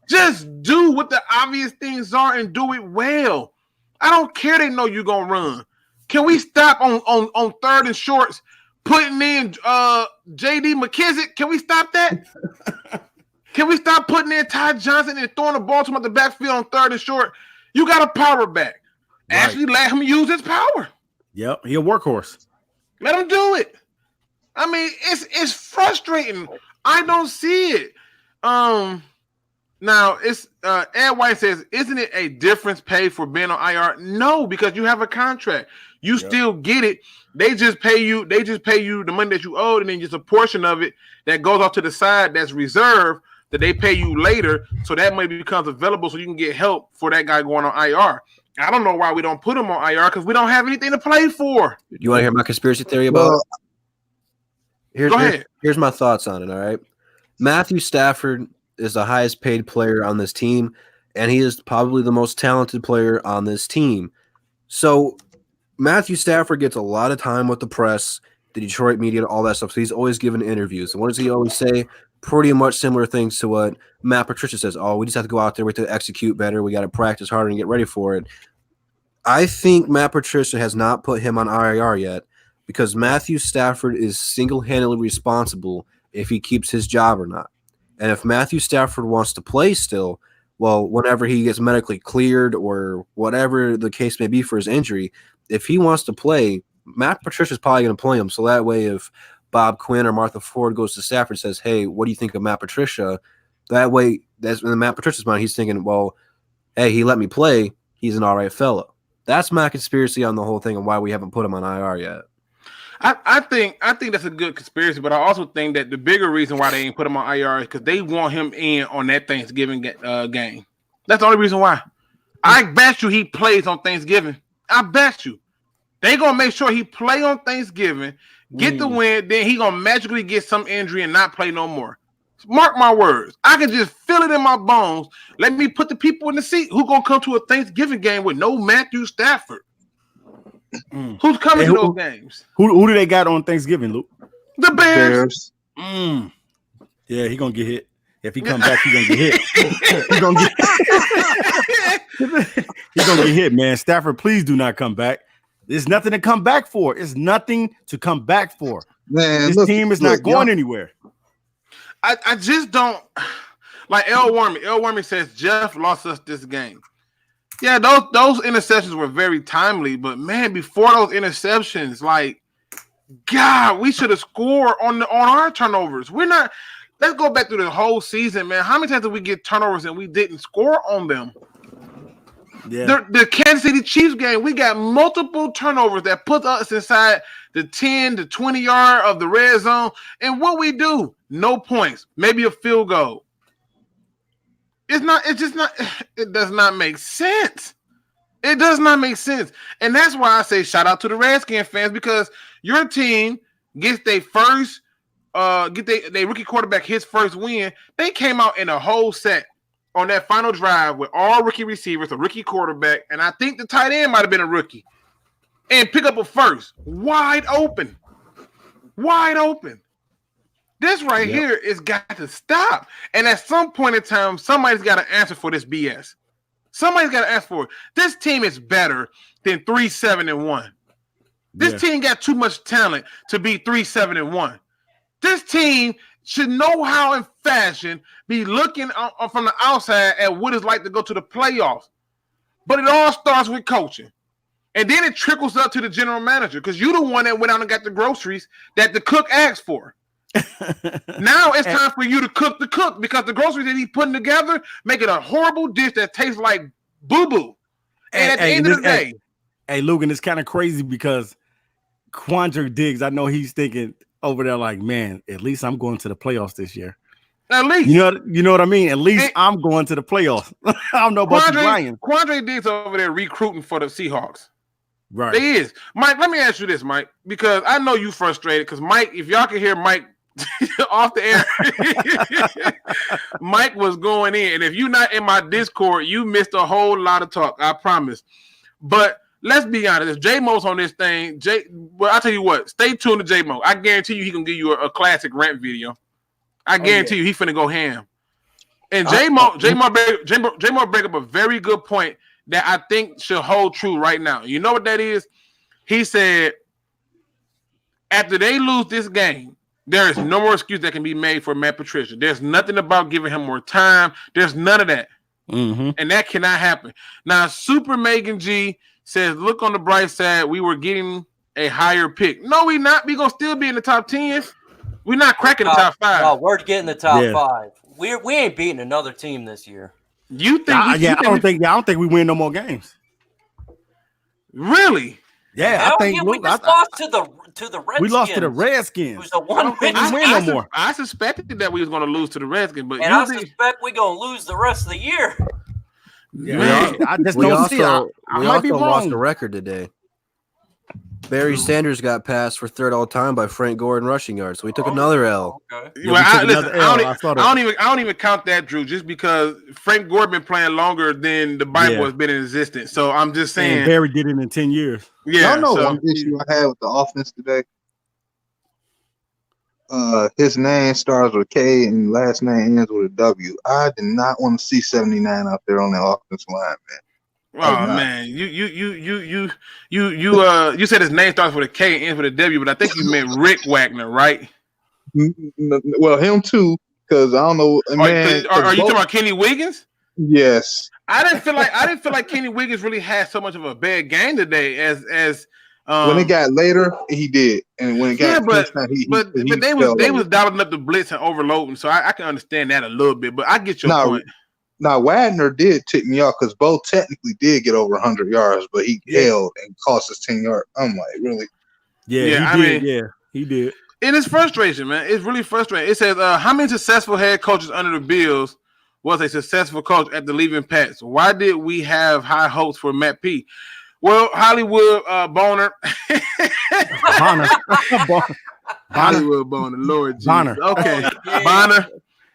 Just do what the obvious things are and do it well. I don't care they know you're going to run. Can we stop on third and shorts putting in J.D. McKissick? Can we stop that? Can we stop putting in Ty Johnson and throwing the ball to him at the backfield on third and short? You got a power back. Right. Actually, let him use his power. Yep, he a workhorse. Let him do it. I mean, it's frustrating. I don't see it. Now it's Ed White says, isn't it a difference paid for being on IR? No, because you have a contract. You still get it. They just pay you the money that you owe, and then just a portion of it that goes off to the side that's reserved that they pay you later, so that money becomes available so you can get help for that guy going on IR. I don't know why we don't put him on IR because we don't have anything to play for. You want to hear my conspiracy theory about it? Go ahead. Here's my thoughts on it, all right? Matthew Stafford is the highest paid player on this team, and he is probably the most talented player on this team. So Matthew Stafford gets a lot of time with the press, the Detroit media, all that stuff. So he's always given interviews. And what does he always say? Pretty much similar things to what Matt Patricia says. Oh, we just have to go out there, we have to execute better. We got to practice harder and get ready for it. I think Matt Patricia has not put him on IR yet because Matthew Stafford is single-handedly responsible if he keeps his job or not. And if Matthew Stafford wants to play still, well, whenever he gets medically cleared or whatever the case may be for his injury, if he wants to play, Matt Patricia's probably going to play him. So that way, if Bob Quinn or Martha Ford goes to Stafford and says, hey, what do you think of Matt Patricia? That way, that's in Matt Patricia's mind. He's thinking, well, hey, he let me play. He's an all right fella. That's my conspiracy on the whole thing and why we haven't put him on IR yet. I think that's a good conspiracy, but I also think that the bigger reason why they ain't put him on IR is because they want him in on that Thanksgiving game. That's the only reason why. I bet you he plays on Thanksgiving. I bet you. They gonna make sure he play on Thanksgiving, get the win, then he gonna magically get some injury and not play no more. Mark my words. I can just feel it in my bones. Let me put the people in the seat who gonna come to a Thanksgiving game with no Matthew Stafford. Who's coming to those games? Who do they got on Thanksgiving, Luke? The Bears. Yeah, he gonna get hit. If he come back, he gonna get hit. He gonna get hit, man. Stafford, please do not come back. There's nothing to come back for. It's nothing to come back for. Man, this team is not going anywhere. I just don't like L. Wormy. L. Wormy says Jeff lost us this game. Yeah, those interceptions were very timely, but man, before those interceptions, like, God, we should have scored on our turnovers. We're not. Let's go back through the whole season, man. How many times did we get turnovers and we didn't score on them? Yeah. The Kansas City Chiefs game, we got multiple turnovers that put us inside the 10 to 20 yard of the red zone. And what we do? No points, maybe a field goal. It does not make sense. It does not make sense. And that's why I say shout out to the Redskins fans, because your team gets their first their rookie quarterback his first win. They came out in a whole set on that final drive with all rookie receivers, a rookie quarterback, and I think the tight end might have been a rookie, and pick up a first. Wide open. This right here is got to stop. And at some point in time, somebody's got to answer for this BS. Somebody's got to ask for it. This team is better than 3-7-1. This team got too much talent to be 3-7-1. This team should know how in fashion be looking from the outside at what it's like to go to the playoffs. But it all starts with coaching. And then it trickles up to the general manager because you're the one that went out and got the groceries that the cook asked for. Now it's time for you to cook the cook because the groceries that he's putting together make it a horrible dish that tastes like boo-boo. And at the end of the day. Hey, Lugan, it's kind of crazy because Quandre Diggs, I know he's thinking over there like, man, at least I'm going to the playoffs this year. At least. You know what I mean? At least I'm going to the playoffs. I don't know about the Lions. Quandre Diggs over there recruiting for the Seahawks. Right. He is. Mike, let me ask you this, Mike, because I know you frustrated because Mike, if y'all can hear Mike off the air, Mike was going in. And if you're not in my Discord, you missed a whole lot of talk. I promise. But let's be honest. If J-Mo's on this thing, well, I'll tell you what. Stay tuned to J-Mo. I guarantee you he can give you a classic rant video. I guarantee you he finna go ham. And J-Mo bring up a very good point that I think should hold true right now. You know what that is? He said, after they lose this game, there is no more excuse that can be made for Matt Patricia. There's nothing about giving him more time. There's none of that. Mm-hmm. And that cannot happen. Now, Super Megan G says, look on the bright side. We were getting a higher pick. No, we not. We going to still be in the top 10. We're not cracking the top 5. No, we're getting the top 5. We ain't beating another team this year. You think? I don't think we win no more games. Really? Yeah, I think we just lost to the Redskins. We lost to the Redskins. Who's the one we win no more. I suspected that we was going to lose to the Redskins, but I suspect we're going to lose the rest of the year. Yeah, I just don't see it. I might be wrong. Lost the record today. Barry Sanders got passed for third all time by Frank Gore in rushing yards, so we took another L. Okay. Well, I don't even count that, Drew, just because Frank Gore been playing longer than the Bible has been in existence. So I'm just saying, and Barry did it in 10 years. Yeah, I know one issue I had with the offense today. His name starts with a K and last name ends with a W. I did not want to see 79 out there on the offensive line, man. Oh man, you said his name starts with a K and ends with a W, but I think you meant Rick Wagner, right? Well, him too, because I don't know. Man, are you talking about Kenny Wiggins? Yes. I didn't feel like Kenny Wiggins really had so much of a bad game today as when it got later, he did, and when it got but they was dialing up the blitz and overloading, so I can understand that a little bit, but I get your point. Now, Wagner did tick me off because Bo technically did get over 100 yards, but he held and cost us 10 yards. I'm like, really? Yeah, he did. It is frustration, man. It's really frustrating. It says, how many successful head coaches under the Bills was a successful coach at the leaving Pats? Why did we have high hopes for Matt P? Well, Hollywood Boner. Hollywood Boner, Lord Jesus. Bonner. Okay, Bonner.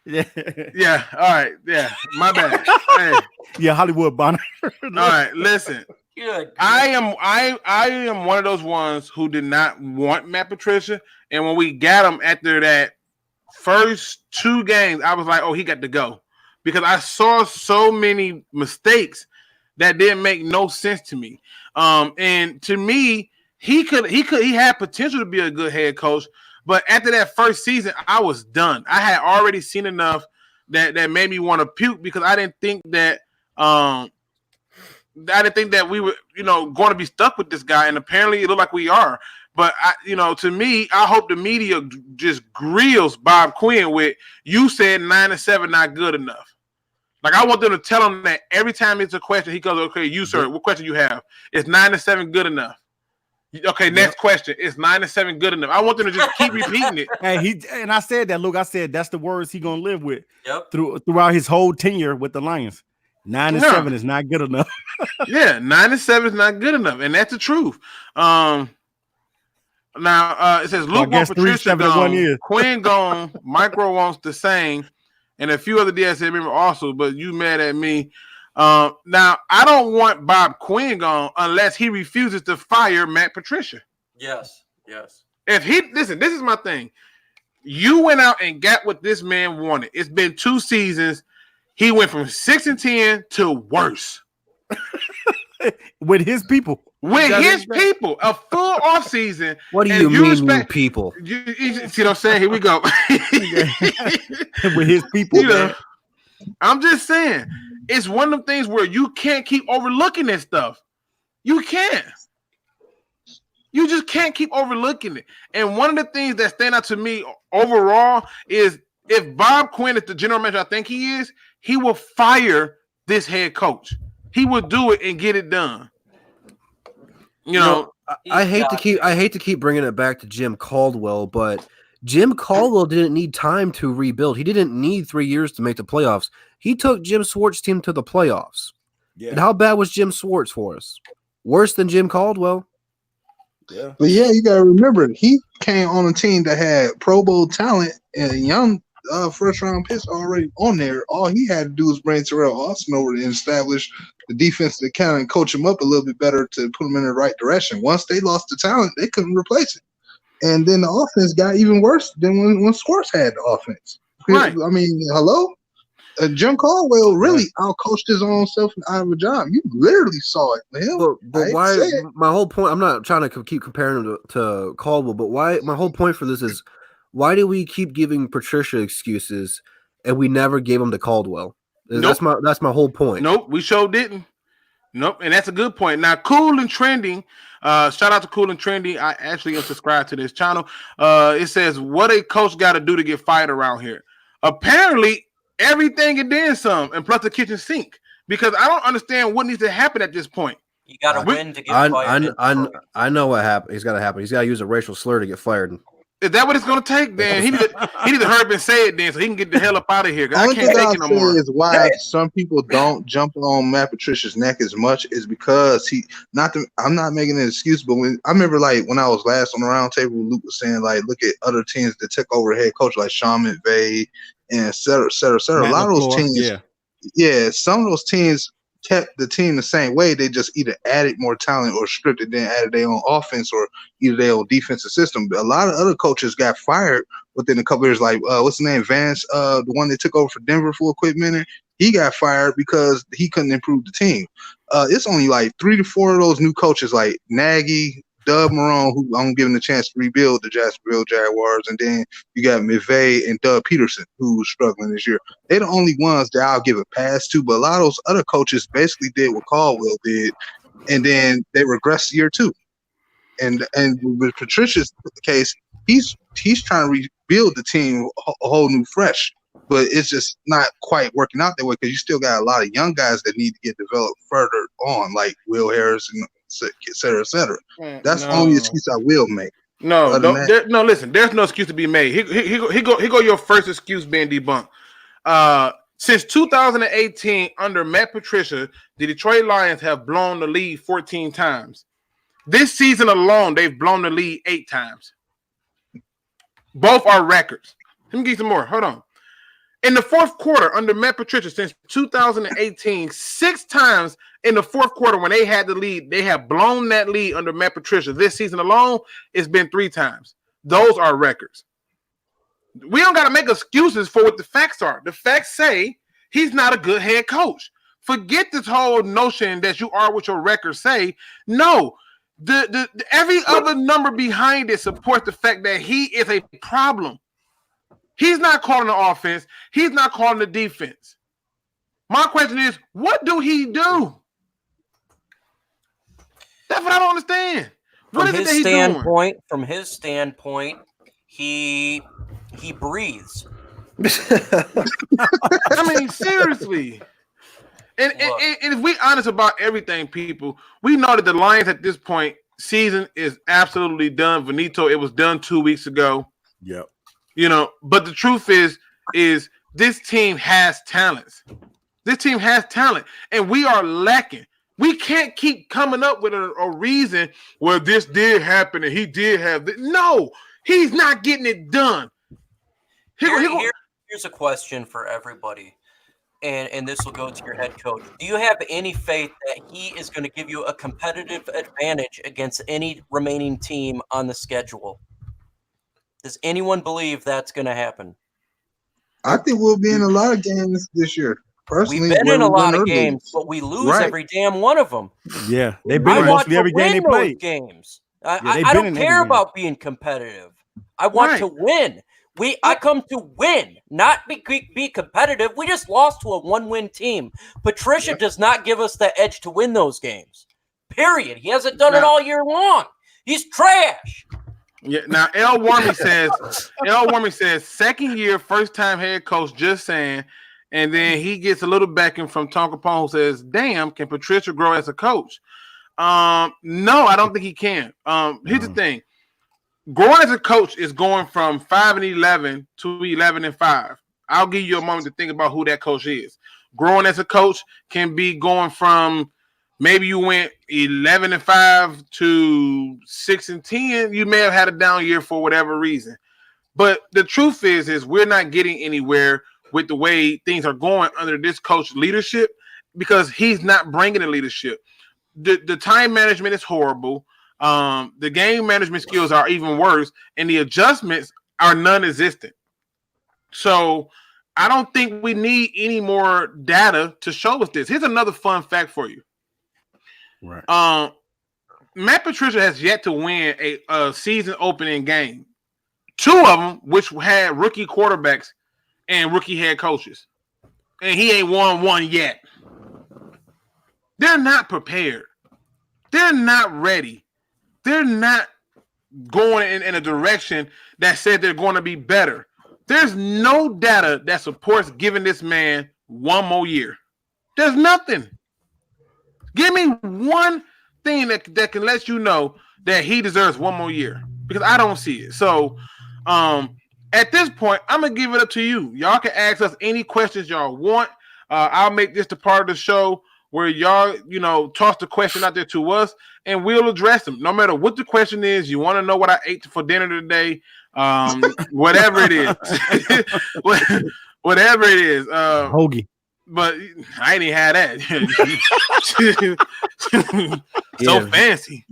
Yeah. All right. Yeah. My bad. Hey. Yeah. Hollywood Bonner. All right. Listen. Good. I am one of those ones who did not want Matt Patricia, and when we got him after that first 2 games, I was like, oh, he got to go because I saw so many mistakes that didn't make no sense to me. And to me, he had potential to be a good head coach. But after that first season, I was done. I had already seen enough that made me want to puke because I didn't think that we were, going to be stuck with this guy. And apparently it looked like we are. But to me, I hope the media just grills Bob Quinn with, you said 9-7 not good enough. Like, I want them to tell him that every time it's a question, he goes, okay, you, sir, what question you have? Is 9-7 good enough? Okay, next question. Is 9-7 good enough? I want them to just keep repeating it. And I said that, Luke. I said that's the words he's gonna live with throughout his whole tenure with the Lions. 9-7 is not good enough. Yeah, 9-7 is not good enough, and that's the truth. Now it says Luke wants Patricia gone, Quinn gone, Micro wants the same, and a few other DSA members also. But you mad at me? Now, I don't want Bob Quinn gone unless he refuses to fire Matt Patricia. Yes. If he listen, this is my thing. You went out and got what this man wanted. It's been 2 seasons. He went from 6-10 to worse. With his people. People. A full off season. What do you mean, you people? You see what I'm saying? Here we go. With his people. I'm just saying. It's one of them things where you can't keep overlooking this stuff. You can't. You just can't keep overlooking it. And one of the things that stand out to me overall is if Bob Quinn is the general manager I think he is, he will fire this head coach. He will do it and get it done. You know, I hate to keep bringing it back to Jim Caldwell, but Jim Caldwell didn't need time to rebuild. He didn't need 3 years to make the playoffs. He took Jim Swartz's team to the playoffs. Yeah. And how bad was Jim Swartz for us? Worse than Jim Caldwell. Yeah. But yeah, you gotta remember he came on a team that had Pro Bowl talent and young first round picks already on there. All he had to do was bring Terrell Austin over and establish the defensive account and coach him up a little bit better to put him in the right direction. Once they lost the talent, they couldn't replace it. And then the offense got even worse than when Swartz had the offense. Right. I mean, hello? Jim Caldwell really outcoached his own self out of a job. You literally saw it, man. But why? My whole point. I'm not trying to keep comparing him to Caldwell, but why? My whole point for this is, why do we keep giving Patricia excuses and we never gave him to Caldwell? Nope. That's my whole point. Nope, we sure didn't. Nope, and that's a good point. Now, Cool and Trending. Shout out to Cool and Trending. I actually am subscribed to this channel. It says, "What a coach got to do to get fired around here?" Apparently, everything and then some, and plus the kitchen sink. Because I don't understand what needs to happen at this point. You got to win to get fired. I know what happened. He's got to happen. He's got to use a racial slur to get fired. Is that what it's going to take? Then he need to hurry up and say it then, so he can get the hell up out of here. I can't take it no more. Is why some people don't jump on Matt Patricia's neck as much is because I'm not making an excuse, but I remember when I was last on the round table, Luke was saying look at other teams that took over head coach like Sean McVay and et cetera, et cetera, et cetera. A lot of those teams, some of those teams kept the team the same way. They just either added more talent or stripped it, then added their own offense or either their own defensive system. But a lot of other coaches got fired within a couple of years. What's his name? Vance, the one that took over for Denver for a quick minute. He got fired because he couldn't improve the team. It's only 3 to 4 of those new coaches like Nagy, Doug Marrone, who I'm giving the chance to rebuild the Jacksonville Jaguars, and then you got McVay and Doug Peterson, who's struggling this year. They're the only ones that I'll give a pass to, but a lot of those other coaches basically did what Caldwell did, and then they regressed year 2. And with Patricia's case, he's trying to rebuild the team a whole new fresh, but it's just not quite working out that way because you still got a lot of young guys that need to get developed further on, like Will Harris and et cetera, et cetera. That's the only excuse I will make. No, listen, there's no excuse to be made. Here go your first excuse being debunked. Since 2018, under Matt Patricia, the Detroit Lions have blown the lead 14 times. This season alone, they've blown the lead 8 times. Both are records. Let me give you some more. Hold on. In the fourth quarter, under Matt Patricia, since 2018, 6 times in the fourth quarter when they had the lead, they have blown that lead under Matt Patricia. This season alone, it's been 3 times. Those are records. We don't got to make excuses for what the facts are. The facts say he's not a good head coach. Forget this whole notion that you are what your records say. No, the every other number behind it supports the fact that he is a problem. He's not calling the offense. He's not calling the defense. My question is, what do he do? That's what I don't understand. What is it that he's doing? From his standpoint, he breathes. I mean, seriously. And if we honest about everything, people, we know that the Lions at this point, season is absolutely done. Benito, it was done 2 weeks ago. Yep. But the truth is this team has talents. This team has talent, and we are lacking. We can't keep coming up with a reason where this did happen and he did have this. No, he's not getting it done. Here's a question for everybody, and this will go to your head coach. Do you have any faith that he is going to give you a competitive advantage against any remaining team on the schedule? Does anyone believe that's going to happen? I think we'll be in a lot of games this year. Personally, we've been in a lot of games, but we lose every damn one of them. Yeah, they've been in mostly every game they played. Games. I don't care about being competitive. I want to win. I come to win, not be competitive. We just lost to a 1-win team. Patricia does not give us the edge to win those games. Period. He hasn't done it all year long. He's trash. Yeah. Now L. Warmy says second year, first time head coach. Just saying. And then he gets a little backing from Tonka Pong, who says, "Damn, can Patricia grow as a coach?" No, I don't think he can. Here's the thing: growing as a coach is going from 5-11 to 11-5. I'll give you a moment to think about who that coach is. Growing as a coach can be going from maybe you went 11-5 to 6-10. You may have had a down year for whatever reason, but the truth is we're not getting anywhere with the way things are going under this coach leadership because he's not bringing the leadership. The time management is horrible. The game management skills are even worse, and the adjustments are non-existent. So I don't think we need any more data to show us this. Here's another fun fact for you. Right. Matt Patricia has yet to win a season opening game. 2 of them, which had rookie quarterbacks and rookie head coaches. And he ain't won one yet. They're not prepared. They're not ready. They're not going in a direction that said they're going to be better. There's no data that supports giving this man one more year. There's nothing. Give me one thing that can let you know that he deserves one more year because I don't see it. So, at this point, I'm going to give it up to you. Y'all can ask us any questions y'all want. I'll make this the part of the show where y'all, toss the question out there to us, and we'll address them. No matter what the question is, you want to know what I ate for dinner today, whatever it is. Whatever it is. Hoagie. But I ain't even had that. So fancy.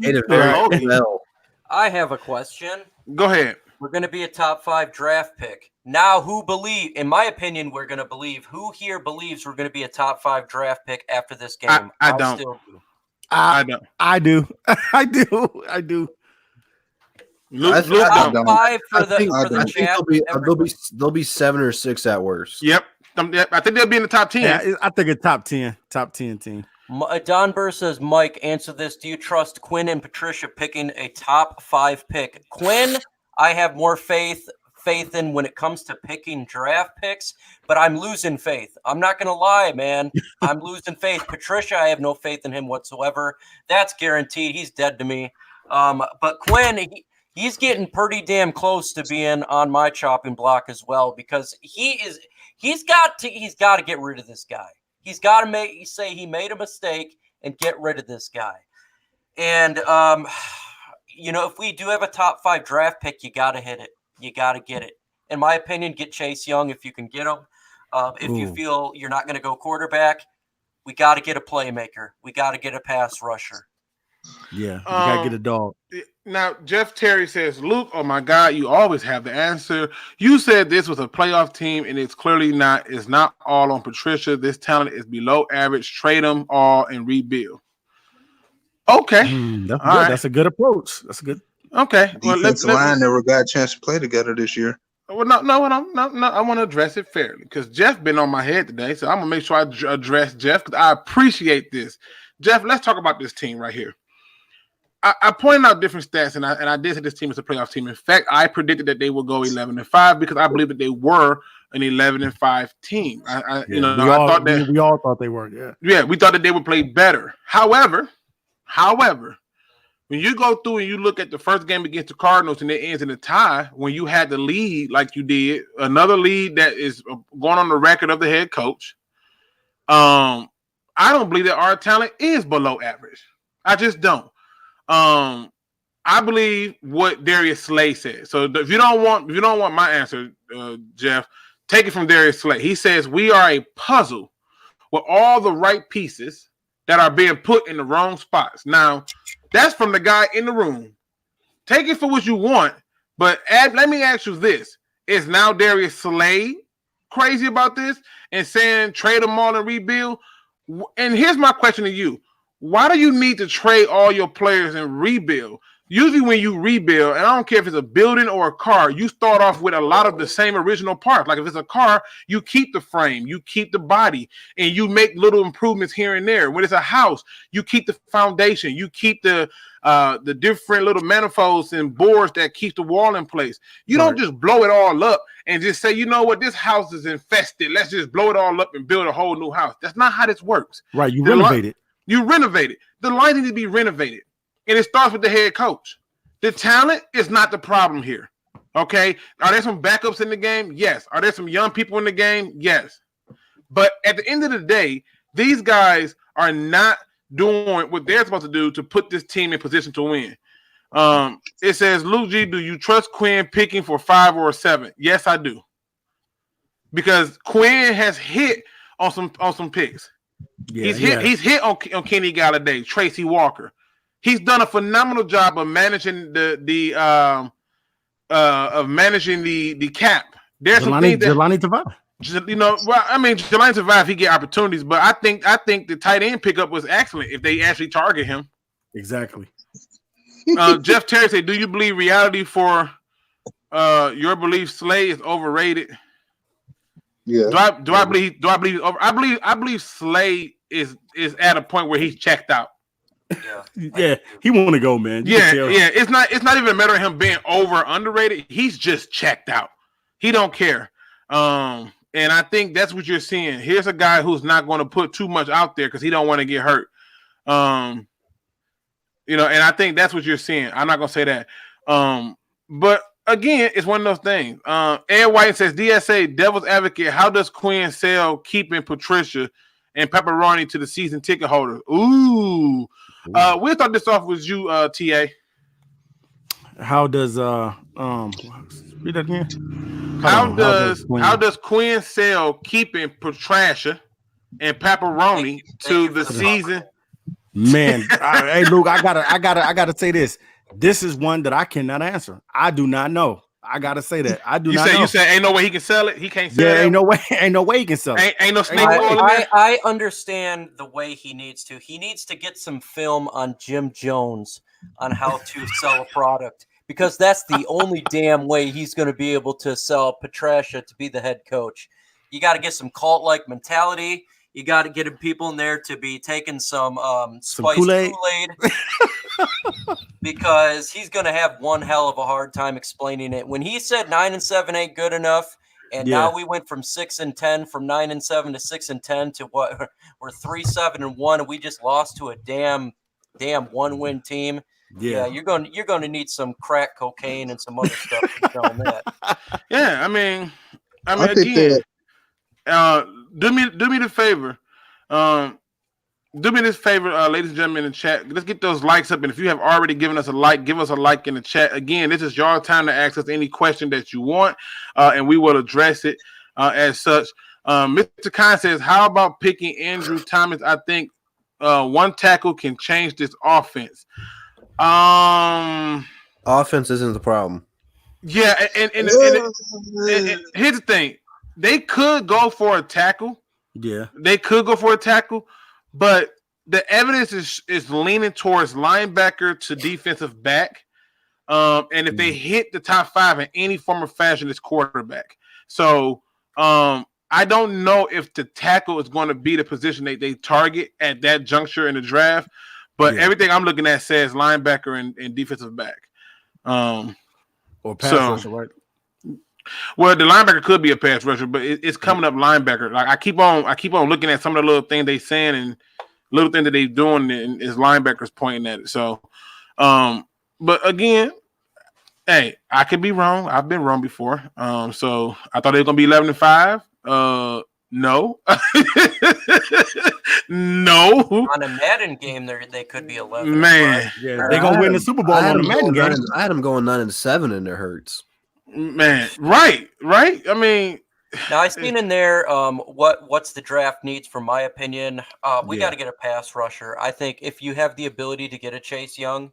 I have a question. Go ahead. We're going to be a top 5 draft pick. Now, in my opinion, we're going to believe. Who here believes we're going to be a top 5 draft pick after this game? I don't. I don't. I do. I do. Top 5 for the chat. They'll be 7 or 6 at worst. Yep. I think they'll be in the top 10. Yeah, I think a top 10 team. Don Burr says, Mike, answer this. Do you trust Quinn and Patricia picking a top 5 pick? Quinn, I have more faith in when it comes to picking draft picks, but I'm losing faith. I'm not going to lie, man. I'm losing faith. Patricia, I have no faith in him whatsoever. That's guaranteed. He's dead to me. But Quinn, he's getting pretty damn close to being on my chopping block as well because he's got to get rid of this guy. He's got to say he made a mistake and get rid of this guy. And if we do have a top 5 draft pick, you got to hit it. You got to get it. In my opinion, get Chase Young if you can get him. If you feel you're not going to go quarterback, we got to get a playmaker. We got to get a pass rusher. Yeah, you got to get a dog. Now, Jeff Terry says, Luke, oh my God, you always have the answer. You said this was a playoff team, and it's clearly not. It's not all on Patricia. This talent is below average. Trade them all and rebuild. Okay. That's good. Right. That's a good approach. That's a good. Okay. Defensive line never got a chance to play together this year. Well, no. I want to address it fairly because Jeff been on my head today, so I'm gonna make sure I address Jeff because I appreciate this. Jeff, let's talk about this team right here. I pointed out different stats, and I did say this team is a playoff team. In fact, I predicted that they would go 11-5 because I believe that they were an 11-5 team. We all thought they were. Yeah, we thought that they would play better. However, when you go through and you look at the first game against the Cardinals and it ends in a tie, when you had the lead like you did, another lead that is going on the record of the head coach, I don't believe that our talent is below average. I just don't. I believe what Darius Slay said. So if you don't want my answer, Jeff, take it from Darius Slay. He says we are a puzzle with all the right pieces that are being put in the wrong spots. Now, that's from the guy in the room. Take it for what you want, but let me ask you this. Is now Darius Slay crazy about this and saying trade them all and rebuild? And here's my question to you. Why do you need to trade all your players and rebuild? usually when you rebuild, and I don't care if it's a building or a car, you start off with a lot of the same original parts. Like if it's a car, you keep the frame, you keep the body, and you make little improvements here and there. When it's a house, you keep the foundation, you keep the different little manifolds and boards that keep the wall in place. You don't just blow it all up and just say, you know what, this house is infested. Let's just blow it all up and build a whole new house. That's not how this works. Right, you renovate it. You renovate it. The line needs to be renovated. And it starts with the head coach. The talent is not the problem here. Okay. Are there some backups in the game? Yes. Are there some young people in the game? Yes. But at the end of the day, these guys are not doing what they're supposed to do to put this team in position to win. It says, Luke G, do you trust Quinn picking for 5 or 7? Yes, I do. Because Quinn has hit on some picks. Yeah, he's hit on Kenny Galladay, Tracy Walker. He's done a phenomenal job of managing the cap. There's some things that Jelani Tavai. You know, well, I mean, Jelani Tavai, if he get opportunities, but I think the tight end pickup was excellent if they actually target him. Exactly. Jeff Terry said, "Do you believe reality for your belief Slay is overrated?" Yeah. Do I believe I believe Slay is at a point where he's checked out. Yeah, he want to go, man. Yeah. It's not even a matter of him being over or underrated. He's just checked out. He don't care. And I think that's what you're seeing. Here's a guy who's not going to put too much out there because he don't want to get hurt. And I think that's what you're seeing. I'm not gonna say that. But again, it's one of those things. Ed White says, DSA, devil's advocate, how does Quinn sell keeping Patricia and pepperoni to the season ticket holders? Ooh. We'll start this off with you, TA. How does read that again? How does Quinn sell keeping Patricia and pepperoni to the season? Man, hey Luke, I gotta say this. This is one that I cannot answer. I do not know. I gotta say that I do not know. You say ain't no way he can sell it. He can't sell it. Ain't no way he can sell it. Ain't no snake oil in there. I understand the way he needs to. He needs to get some film on Jim Jones on how to sell a product, because that's the only damn way he's going to be able to sell Patricia to be the head coach. You got to get some cult-like mentality. You got to get people in there to be taking some spiced Kool-Aid. Because he's going to have one hell of a hard time explaining it. When he said 9-7 ain't good enough, and now we went from 6-10, from 9-7 to 6-10 to what we're 3-7-1, and we just lost to a damn one-win team. Yeah, you're going to need some crack cocaine and some other stuff to tell him that. Yeah, I mean again, do me the favor. Do me this favor, ladies and gentlemen in the chat. Let's get those likes up. And if you have already given us a like, give us a like in the chat. Again, this is your time to ask us any question that you want, and we will address it as such. Mr. Khan says, how about picking Andrew Thomas? I think one tackle can change this offense. Offense isn't the problem. Yeah, and here's the thing. They could go for a tackle. Yeah. They could go for a tackle. But the evidence is leaning towards linebacker to defensive back. And if they hit the top 5 in any form or fashion, it's quarterback. So I don't know if the tackle is going to be the position they target at that juncture in the draft. But everything I'm looking at says linebacker and defensive back. Or pass rusher, right? Well, the linebacker could be a pass rusher, but it's coming up linebacker. Like I keep on looking at some of the little things they saying and little things that they doing, and is linebackers pointing at it. So, but again, hey, I could be wrong. I've been wrong before. So I thought they were gonna be 11-5. No, no. On a Madden game, they could be 11. Man, yeah, they're gonna win the Super Bowl on the Madden game. I had them going 9-7, and it hurts. Man, right. I mean, now I seen in there what's the draft needs, from my opinion. We got to get a pass rusher. I think if you have the ability to get a Chase Young,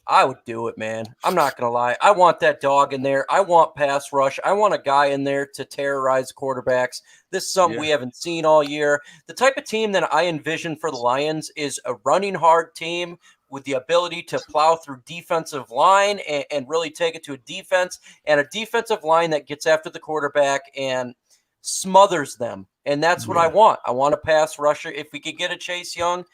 I would do it, man. I'm not gonna lie. I want that dog in there. I want pass rush. I want a guy in there to terrorize quarterbacks. This is something we haven't seen all year. The type of team that I envision for the Lions is a running hard team with the ability to plow through defensive line and really take it to a defense, and a defensive line that gets after the quarterback and smothers them. And that's what I want. I want a pass rusher. If we could get a Chase Young,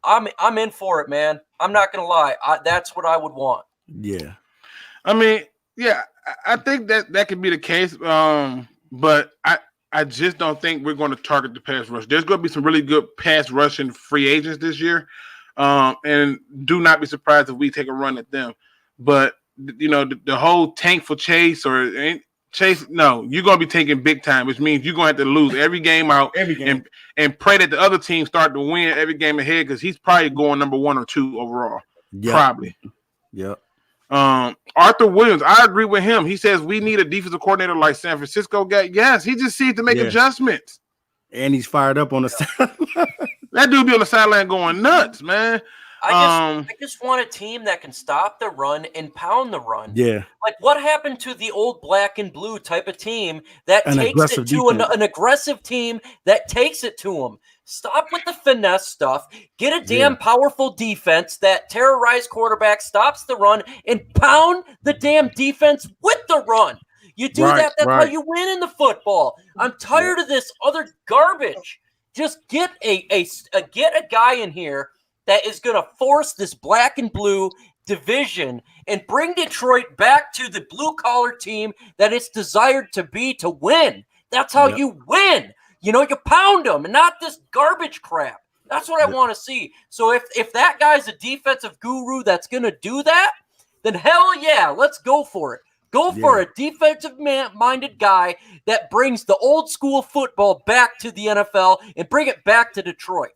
I'm in for it, man. I'm not going to lie. That's what I would want. Yeah. I mean, yeah, I think that could be the case. But I just don't think we're going to target the pass rush. There's going to be some really good pass rushing free agents this year. And do not be surprised if we take a run at them. But, the whole tank for Chase no, you're going to be taking big time, which means you're going to have to lose every game out and pray that the other team start to win every game ahead, because he's probably going number 1 or 2 overall. Yep. Probably. Yep. Arthur Williams, I agree with him. He says we need a defensive coordinator like San Francisco got. Yes, he just needs to make adjustments. And he's fired up on the sideline. That dude be on the sideline going nuts, man. I just want a team that can stop the run and pound the run. Yeah. Like, what happened to the old black and blue type of team that takes it to an aggressive team that takes it to them? Stop with the finesse stuff. Get a damn powerful defense that terrorizes quarterback, stops the run, and pound the damn defense with the run. You do that, that's how you win in the football. I'm tired of this other garbage. Just get a guy in here that is going to force this black and blue division and bring Detroit back to the blue-collar team that it's desired to be, to win. That's how you win. You pound them and not this garbage crap. That's what I want to see. So if that guy's a defensive guru that's going to do that, then hell yeah, let's go for it. Go for a defensive-minded guy that brings the old-school football back to the NFL and bring it back to Detroit.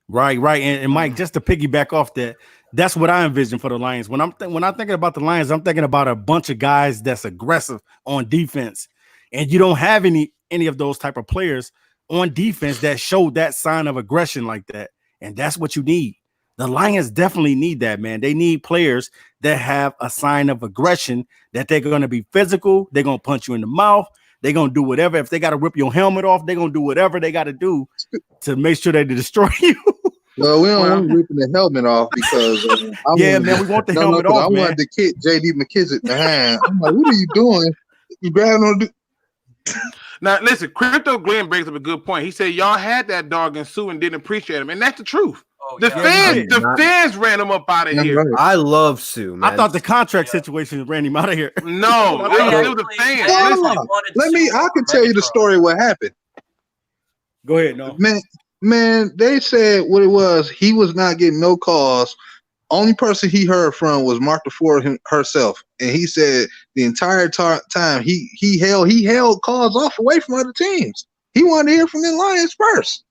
Right. And Mike, just to piggyback off that, that's what I envision for the Lions. When I'm thinking about the Lions, I'm thinking about a bunch of guys that's aggressive on defense, and you don't have any of those type of players on defense that show that sign of aggression like that, and that's what you need. The Lions definitely need that, man. They need players that have a sign of aggression, that they're going to be physical, they're going to punch you in the mouth, they're going to do whatever. If they got to rip your helmet off, they're going to do whatever they got to do to make sure they destroy you. Well, we don't want ripping the helmet off because we want the helmet off. I wanted to kick J.D. McKissick behind. I'm like, what are you doing? You grabbing on? Now, listen, Crypto Glenn brings up a good point. He said y'all had that dog in Sue and didn't appreciate him, and that's the truth. The fans ran him up out of here. Right. I love Sue, man. I thought the contract situation ran him out of here. No, it was the fans. I can tell you the story of what happened. Go ahead, no. Man, they said what it was. He was not getting no calls. Only person he heard from was Martha Ford herself, and he said the entire time he held calls off away from other teams. He wanted to hear from the Lions first.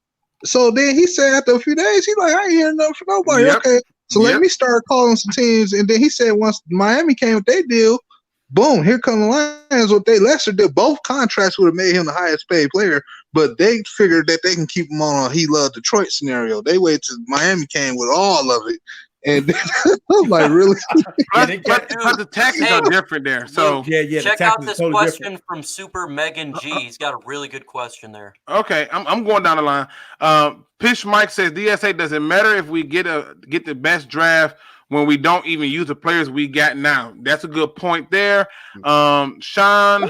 So then he said after a few days, he's like, I ain't hearing nothing from nobody. Yep. Okay, so let me start calling some teams. And then he said once Miami came with their deal, boom, here come the Lions with their lesser deal. Both contracts would have made him the highest paid player, but they figured that they can keep him on a he loved Detroit scenario. They waited till Miami came with all of it. And I'm like, really? But the taxes are different there. So check out this question from Super Megan G. He's got a really good question there. Okay, I'm going down the line. Pitch Mike says DSA doesn't matter if we get the best draft when we don't even use the players we got now. That's a good point there. Sean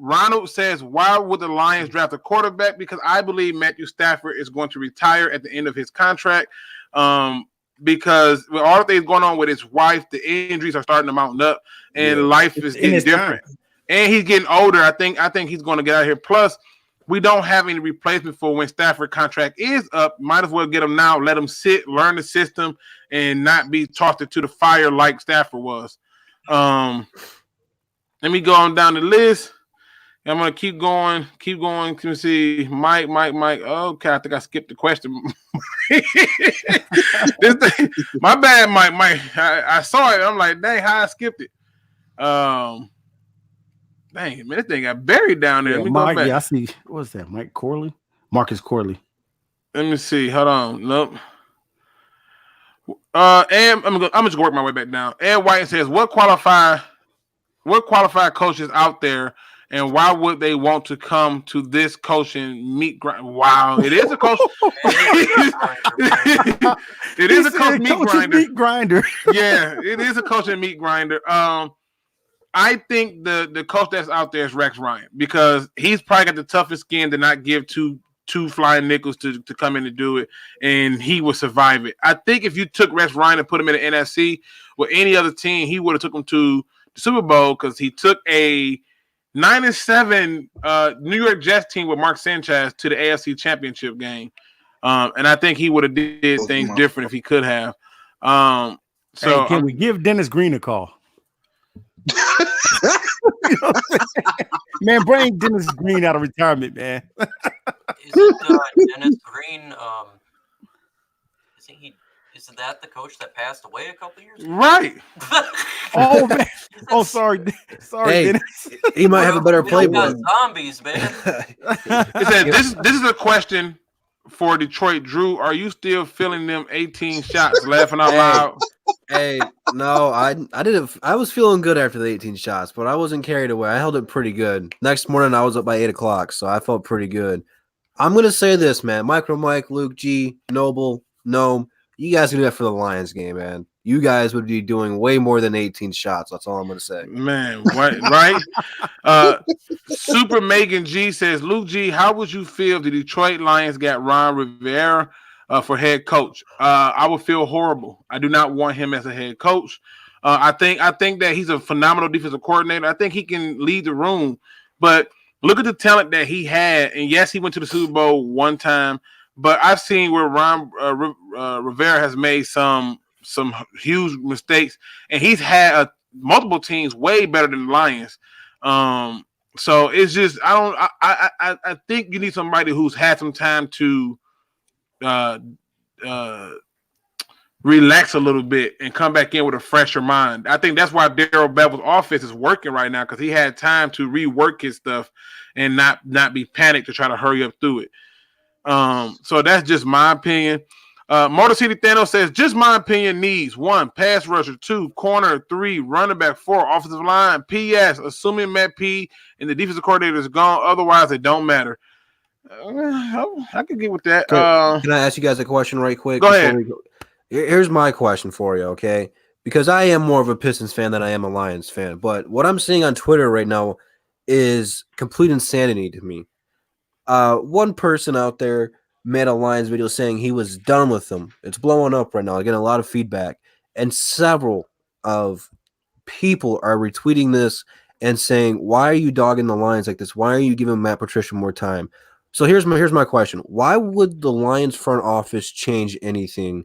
Ronald says, why would the Lions draft a quarterback? Because I believe Matthew Stafford is going to retire at the end of his contract. Because with all the things going on with his wife, the injuries are starting to mount up, and life is getting different. And he's getting older. I think he's going to get out of here. Plus, we don't have any replacement for when Stafford contract is up. Might as well get him now. Let him sit, learn the system, and not be tossed into the fire like Stafford was. Let me go on down the list. I'm gonna keep going. Can you see Mike? Okay, I think I skipped the question. My bad, Mike. I saw it. I'm like, dang, how I skipped it. Dang, man, this thing got buried down there. Let me go back. Yeah, I see. What was that? Mike Corley? Marcus Corley. Let me see. Hold on. Nope. And I'm just gonna work my way back down. Ed White says, what qualified coaches out there And why would they want to come to this coaching meat grind? Wow, it is a coach. It is a coach meat grinder. Yeah, it is a coach and meat grinder. I think the coach that's out there is Rex Ryan because he's probably got the toughest skin to not give two flying nickels to come in and do it, and he will survive it. I think if you took Rex Ryan and put him in the NFC with any other team, he would have took him to the Super Bowl because he took a 9-7 New York Jets team with Mark Sanchez to the AFC Championship game, and I think he would have did things different if he could have. So can we give Dennis Green a call? Man, bring Dennis Green out of retirement, man. Is it Dennis Green? Isn't that the coach that passed away a couple years ago? Right. Oh man. Oh, sorry, hey, Dennis. He might have a better playbook. Zombies, man. This is a question for Detroit. Drew, are you still feeling them 18 shots? Laughing out loud. Hey, no, I didn't. I was feeling good after the 18 shots, but I wasn't carried away. I held it pretty good. Next morning, I was up by 8 o'clock, so I felt pretty good. I'm gonna say this, man. MicroMike, Luke G, Noble, Gnome, you guys can do that for the Lions game, man. You guys would be doing way more than 18 shots. That's all I'm gonna say. Man, what, right? Super Megan G says, Luke G, how would you feel if the Detroit Lions got Ron Rivera for head coach? I would feel horrible. I do not want him as a head coach. I think that he's a phenomenal defensive coordinator. I think he can lead the room, but look at the talent that he had. And yes, he went to the Super Bowl one time, but I've seen where Ron Rivera has made some huge mistakes, and he's had multiple teams way better than the Lions. So it's just I think you need somebody who's had some time to relax a little bit and come back in with a fresher mind. I think that's why Darrell Bevel's offense is working right now because he had time to rework his stuff and not be panicked to try to hurry up through it. So that's just my opinion. Motor City Thanos says, just my opinion needs 1, pass rusher, 2, corner, 3, running back, 4, offensive line. P.S. Assuming Matt P and the defensive coordinator is gone, otherwise it don't matter. I can get with that. Can I ask you guys a question right quick? Go ahead. Here's my question for you, okay? Because I am more of a Pistons fan than I am a Lions fan. But what I'm seeing on Twitter right now is complete insanity to me. One person out there made a Lions video saying he was done with them. It's blowing up right now. I'm getting a lot of feedback. And several of people are retweeting this and saying, why are you dogging the Lions like this? Why are you giving Matt Patricia more time? So here's my question. Why would the Lions front office change anything?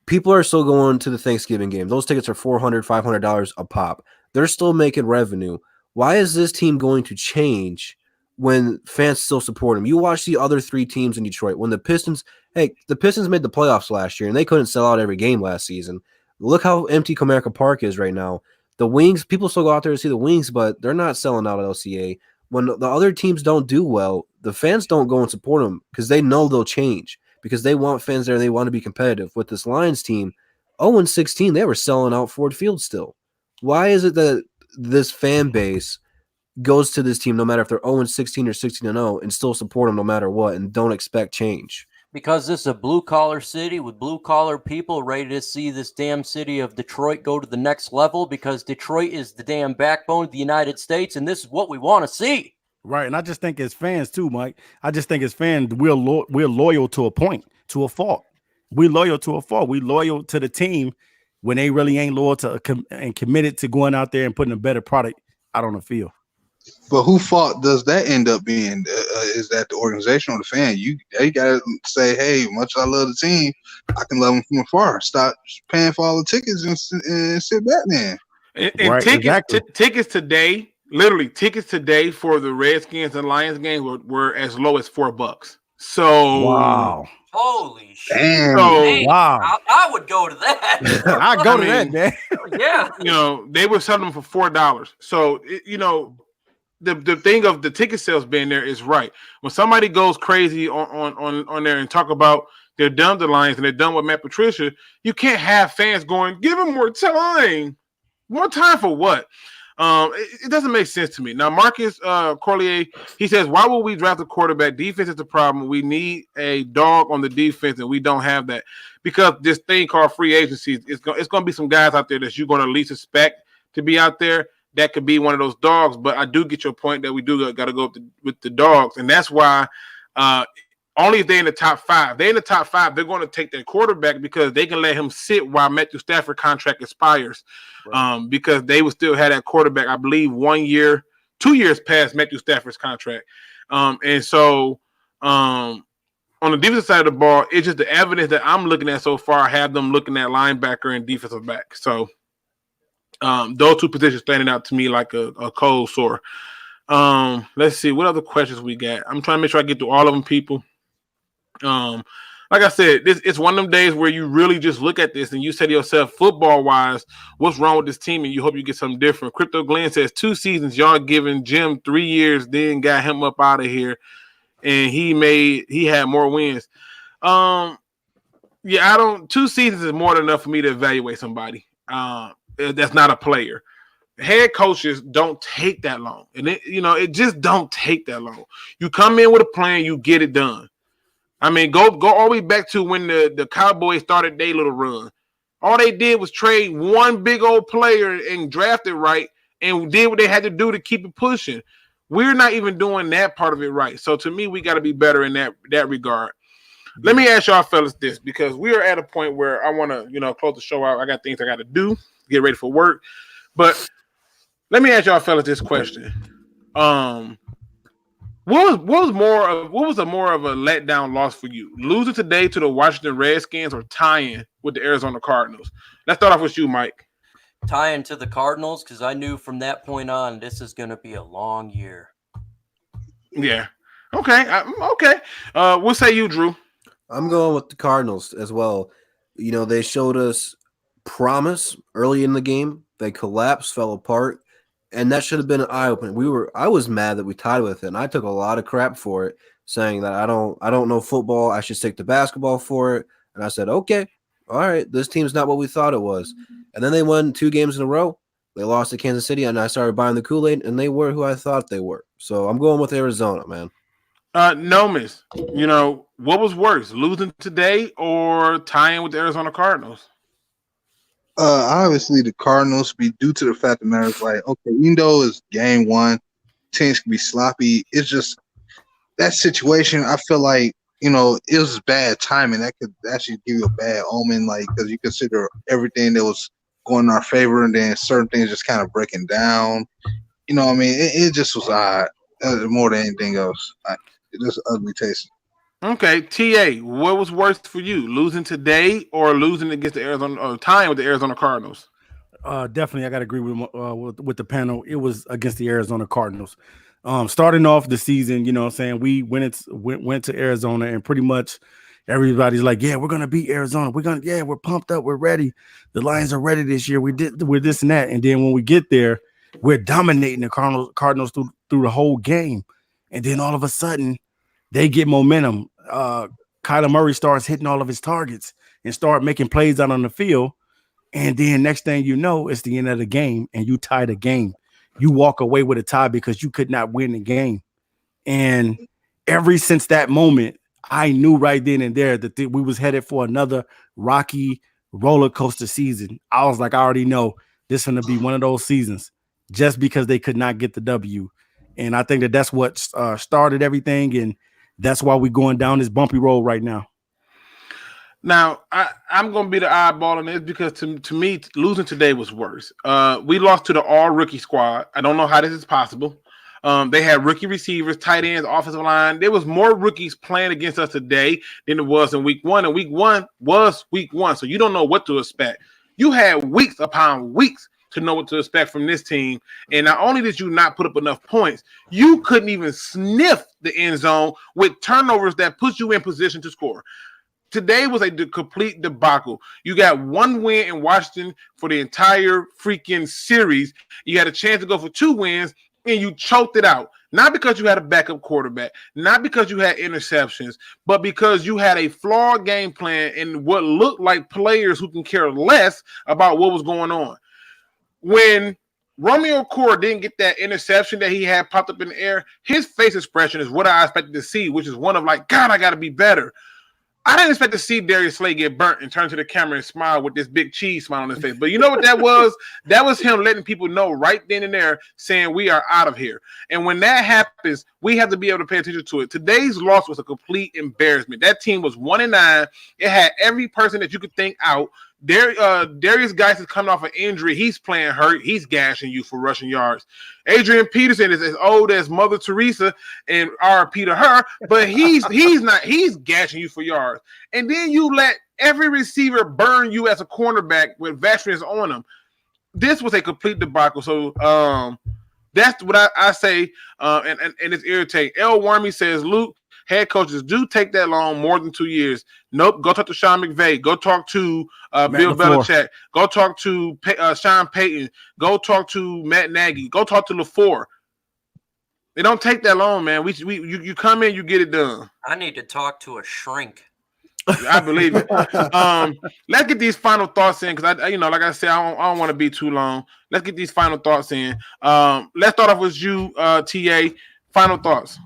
People are still going to the Thanksgiving game. Those tickets are $400, $500 a pop. They're still making revenue. Why is this team going to change when fans still support them? You watch the other 3 teams in Detroit. When the Pistons made the playoffs last year, and they couldn't sell out every game last season. Look how empty Comerica Park is right now. The Wings, people still go out there to see the Wings, but they're not selling out at LCA. When the other teams don't do well, the fans don't go and support them because they know they'll change. Because they want fans there and they want to be competitive. With this Lions team, 0-16, they were selling out Ford Field still. Why is it that this fan base goes to this team no matter if they're 0-16 or 16-0 and still support them no matter what and don't expect change? Because this is a blue-collar city with blue-collar people ready to see this damn city of Detroit go to the next level because Detroit is the damn backbone of the United States, and this is what we want to see. Right, and I just think as fans too, Mike. I just think as fans, we're loyal to a point, to a fault. We're loyal to a fault. We're loyal to the team when they really ain't loyal to and committed to going out there and putting a better product out on the field. But whose fault does that end up being? Is that the organization or the fan? They gotta say, hey, much as I love the team, I can love them from afar. Stop paying for all the tickets and sit back there. And right, tickets today. Literally, tickets today for the Redskins and Lions game were as low as $4. So wow, holy shit! Damn. So, wow, I would go to that. I go to that, man. Yeah, they were selling them for $4. So the thing of the ticket sales being there is right. When somebody goes crazy on there and talk about they're done with the Lions and they're done with Matt Patricia, you can't have fans going, give him more time. More time for what? It doesn't make sense to me. Now, Marcus Corlier, he says, why would we draft a quarterback? Defense is the problem. We need a dog on the defense, and we don't have that. Because this thing called free agency, it's going to be some guys out there that you're going to least expect to be out there. That could be one of those dogs. But I do get your point that we do got to go with the dogs. And that's why only if they're in the top 5. They're in the top 5, they're going to take their quarterback because they can let him sit while Matthew Stafford contract expires. Right. Because they would still have that quarterback, I believe, 1 year, 2 years past Matthew Stafford's contract. And so on the defensive side of the ball, it's just the evidence that I'm looking at so far. I have them looking at linebacker and defensive back. So those two positions standing out to me like a cold sore. Let's see what other questions we got. I'm trying to make sure I get through all of them, people. Like I said, it's one of them days where you really just look at this and you say to yourself, football wise, what's wrong with this team? And you hope you get something different. Crypto Glenn says 2 seasons, y'all giving Jim 3 years, then got him up out of here, and he had more wins. Yeah, 2 seasons is more than enough for me to evaluate somebody. That's not a player. Head coaches don't take that long, and it just don't take that long. You come in with a plan, you get it done. I mean, go all the way back to when the Cowboys started their little run. All they did was trade one big old player and draft it right and did what they had to do to keep it pushing. We're not even doing that part of it right. So to me, we got to be better in that regard. Let me ask y'all fellas this, because we are at a point where I want to, close the show out. I got things I got to do, get ready for work. But let me ask y'all fellas this question. What was more of a letdown loss for you? Losing today to the Washington Redskins or tying with the Arizona Cardinals? Let's start off with you, Mike. Tying to the Cardinals, because I knew from that point on this is going to be a long year. Yeah. Okay. Okay. What say you, Drew? I'm going with the Cardinals as well. They showed us promise early in the game. They collapsed, fell apart. And that should have been an eye-opener. I was mad that we tied with it, and I took a lot of crap for it, saying that I don't know football. I should stick to basketball for it. And I said, okay, all right, this team's not what we thought it was. And then they won 2 games in a row. They lost to Kansas City, and I started buying the Kool-Aid, and they were who I thought they were. So I'm going with Arizona, man. Nomis, what was worse, losing today or tying with the Arizona Cardinals? Obviously the Cardinals, be due to the fact of the matter is like, okay, even though it's game 1, teams can be sloppy. It's just that situation. I feel like, it was bad timing. That could actually give you a bad omen, like, because you consider everything that was going in our favor and then certain things just kind of breaking down. What I mean? It just was odd more than anything else. It just ugly tasting. Okay, TA, what was worse for you, losing today or losing against the Arizona, or tying with the Arizona Cardinals? Definitely, I got to agree with the panel. It was against the Arizona Cardinals. Starting off the season, we went to Arizona, and pretty much everybody's like, "Yeah, we're gonna beat Arizona. We're pumped up. We're ready. The Lions are ready this year. We're this and that." And then when we get there, we're dominating the Cardinals through the whole game, and then all of a sudden, they get momentum. Kyler Murray starts hitting all of his targets and start making plays out on the field. And then next thing you know, it's the end of the game and you tie the game. You walk away with a tie because you could not win the game. And ever since that moment, I knew right then and there that we was headed for another rocky roller coaster season. I was like, I already know this is going to be one of those seasons just because they could not get the W. And I think that's what started everything. And that's why we're going down this bumpy road right now. Now, I'm going to be the eyeball on this because to me, losing today was worse. We lost to the all-rookie squad. I don't know how this is possible. They had rookie receivers, tight ends, offensive line. There was more rookies playing against us today than it was in week 1. And week 1 was week 1, so you don't know what to expect. You had weeks upon weeks to know what to expect from this team. And not only did you not put up enough points, you couldn't even sniff the end zone with turnovers that put you in position to score. Today was a complete debacle. You got 1 win in Washington for the entire freaking series. You had a chance to go for 2 wins, and you choked it out. Not because you had a backup quarterback, not because you had interceptions, but because you had a flawed game plan and what looked like players who can care less about what was going on. When Romeo Core didn't get that interception that he had popped up in the air. His face expression is what I expected to see, which is one of like, God, I got to be better. I didn't expect to see Darius Slay get burnt and turn to the camera and smile with this big cheese smile on his face. But you know what that was? That was him letting people know right then and there, saying we are out of here. And when that happens, we have to be able to pay attention to it. Today's loss was a complete embarrassment. That team was 1-9. It had every person that you could think out. Darius Geis is coming off an injury. He's playing hurt. He's gashing you for rushing yards. Adrian Peterson is as old as Mother Teresa, and RP to her, but he's not. He's gashing you for yards. And then you let every receiver burn you as a cornerback with veterans on them. This was a complete debacle. So that's what I say, and it's irritating. L. Wormy says, Luke, head coaches do take that long, more than 2 years. Nope. Go talk to Sean McVay. Go talk to Bill Belichick. Go talk to Sean Payton. Go talk to Matt Nagy. Go talk to LaFleur. They don't take that long, man. You come in, you get it done. I need to talk to a shrink. I believe it. Let's get these final thoughts in because like I said, I don't want to be too long. Let's get these final thoughts in. Let's start off with you, TA. Final thoughts.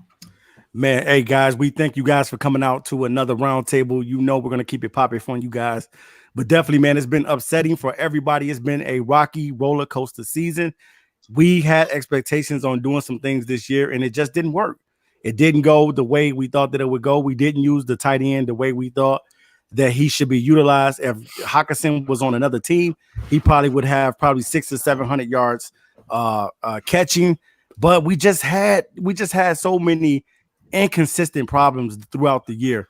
Man, hey guys, we thank you guys for coming out to another roundtable. You know we're gonna keep it popping for you guys, but definitely, man, it's been upsetting for everybody. It's been a rocky roller coaster season. We had expectations on doing some things this year, and it just didn't work. It didn't go the way we thought that it would go. We didn't use the tight end the way we thought that he should be utilized. If Hockenson was on another team, he probably would have 600 or 700 yards catching. But we just had so many inconsistent problems throughout the year.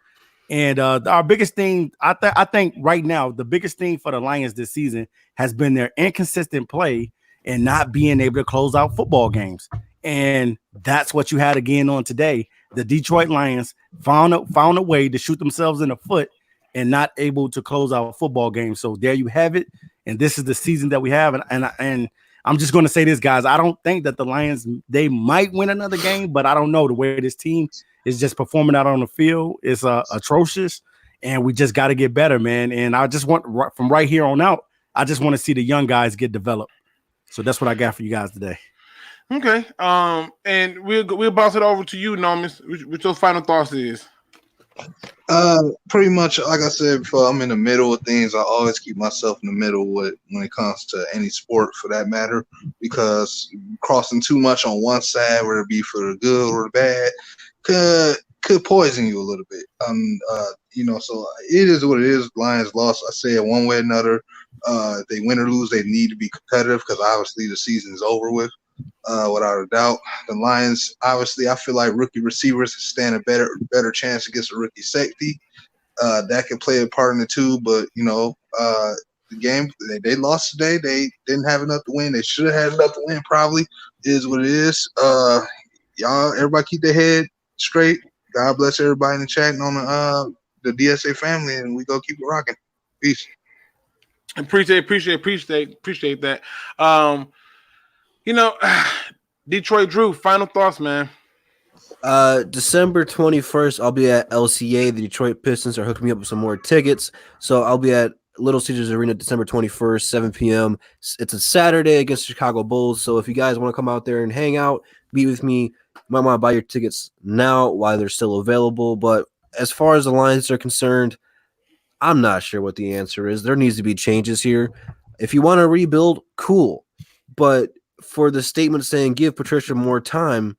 And our biggest thing, I think right now, the biggest thing for the Lions this season has been their inconsistent play and not being able to close out football games. And that's what you had again on today. The Detroit Lions found a way to shoot themselves in the foot and not able to close out football games. So there you have it. And this is the season that we have. And I'm just going to say this, guys. I don't think that the Lions, they might win another game, but I don't know. The way this team is just performing out on the field is atrocious, and we just got to get better, man. And I just want, from right here on out, I just want to see the young guys get developed. So that's what I got for you guys today. Okay. And we'll bounce it over to you, Nomis. What your final thoughts is? Pretty much, like I said before, I'm in the middle of things. I always keep myself in the middle when it comes to any sport, for that matter, because crossing too much on one side, whether it be for the good or the bad, could poison you a little bit. So it is what it is. Lions lost. I say it one way or another. If they win or lose, they need to be competitive because obviously the season is over with. Without a doubt, the Lions, obviously, I feel like rookie receivers stand a better chance against a rookie safety. That can play a part in it too. But the game they lost today, they didn't have enough to win. They should have had enough to win. Probably is what it is. Y'all, everybody keep their head straight. God bless everybody in the chat and on the DSA family, and we go keep it rocking. Peace. Appreciate that. Detroit Drew, final thoughts, man. December 21st, I'll be at LCA. The Detroit Pistons are hooking me up with some more tickets. So I'll be at Little Caesars Arena December 21st, 7 p.m. It's a Saturday against the Chicago Bulls. So if you guys want to come out there and hang out, be with me, you might want to buy your tickets now while they're still available. But as far as the Lions are concerned, I'm not sure what the answer is. There needs to be changes here. If you want to rebuild, cool. But for the statement saying give Patricia more time,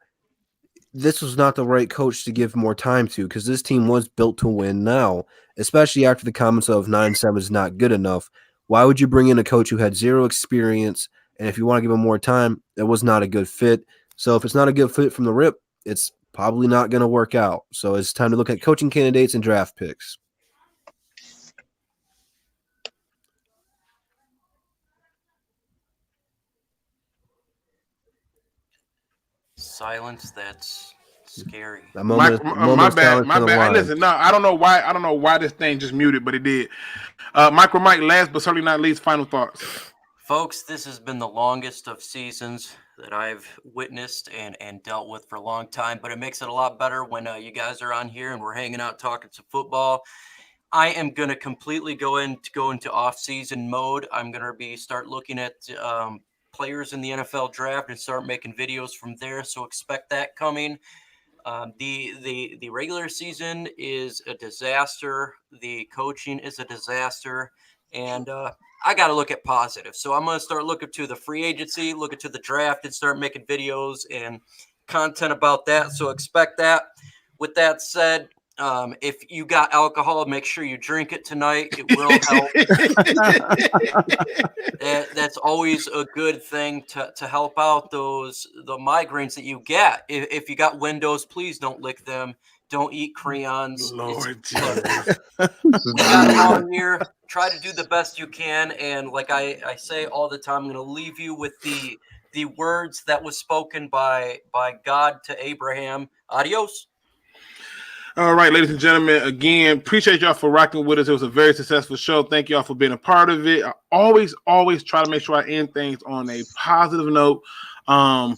this was not the right coach to give more time to, because this team was built to win now, especially after the comments of 9-7 is not good enough. Why would you bring in a coach who had zero experience? And if you want to give him more time, it was not a good fit. So if it's not a good fit from the rip, it's probably not going to work out. So it's time to look at coaching candidates and draft picks. Silence, that's scary. My bad. Listen, no, I don't know why this thing just muted, but it did. MicroMike, last but certainly not least, final thoughts. Folks, this has been the longest of seasons that I've witnessed and dealt with for a long time, but it makes it a lot better when you guys are on here and we're hanging out talking some football. I am going to completely go into off-season mode. I'm going to start looking at players in the NFL draft and start making videos from there. So expect that coming. The regular season is a disaster. The coaching is a disaster. And I got to look at positive. So I'm going to start looking to the free agency, looking to the draft, and start making videos and content about that. So expect that. With that said, if you got alcohol, make sure you drink it tonight. It will help. That's always a good thing to help out the migraines that you get. If you got windows, please don't lick them. Don't eat crayons. Lord We got a long year. Try to do the best you can. And like I say all the time, I'm going to leave you with the words that was spoken by God to Abraham. Adios. All right, ladies and gentlemen, again, appreciate y'all for rocking with us. It was a very successful show. Thank y'all for being a part of it. I always try to make sure I end things on a positive note, and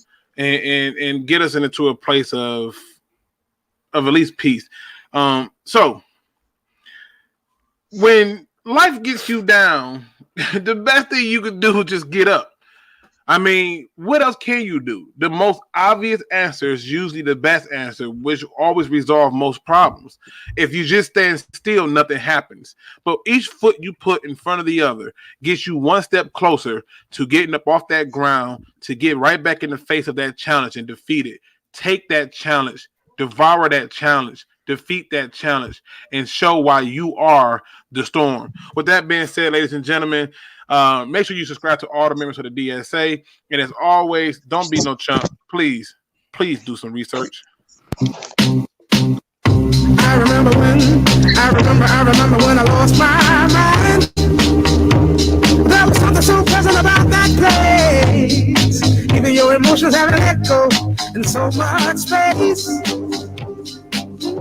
get us into a place of at least peace. So when life gets you down, the best thing you can do is just get up. I mean, what else can you do? The most obvious answer is usually the best answer, which always resolves most problems. If you just stand still, nothing happens. But each foot you put in front of the other gets you one step closer to getting up off that ground, to get right back in the face of that challenge and defeat it. Take that challenge, devour that challenge, defeat that challenge, and show why you are the storm. With that being said, ladies and gentlemen, make sure you subscribe to all the members of the DSA. And as always, don't be no chump. Please do some research. I remember when I lost my mind. There was something so pleasant about that place. Even your emotions have an echo in so much space.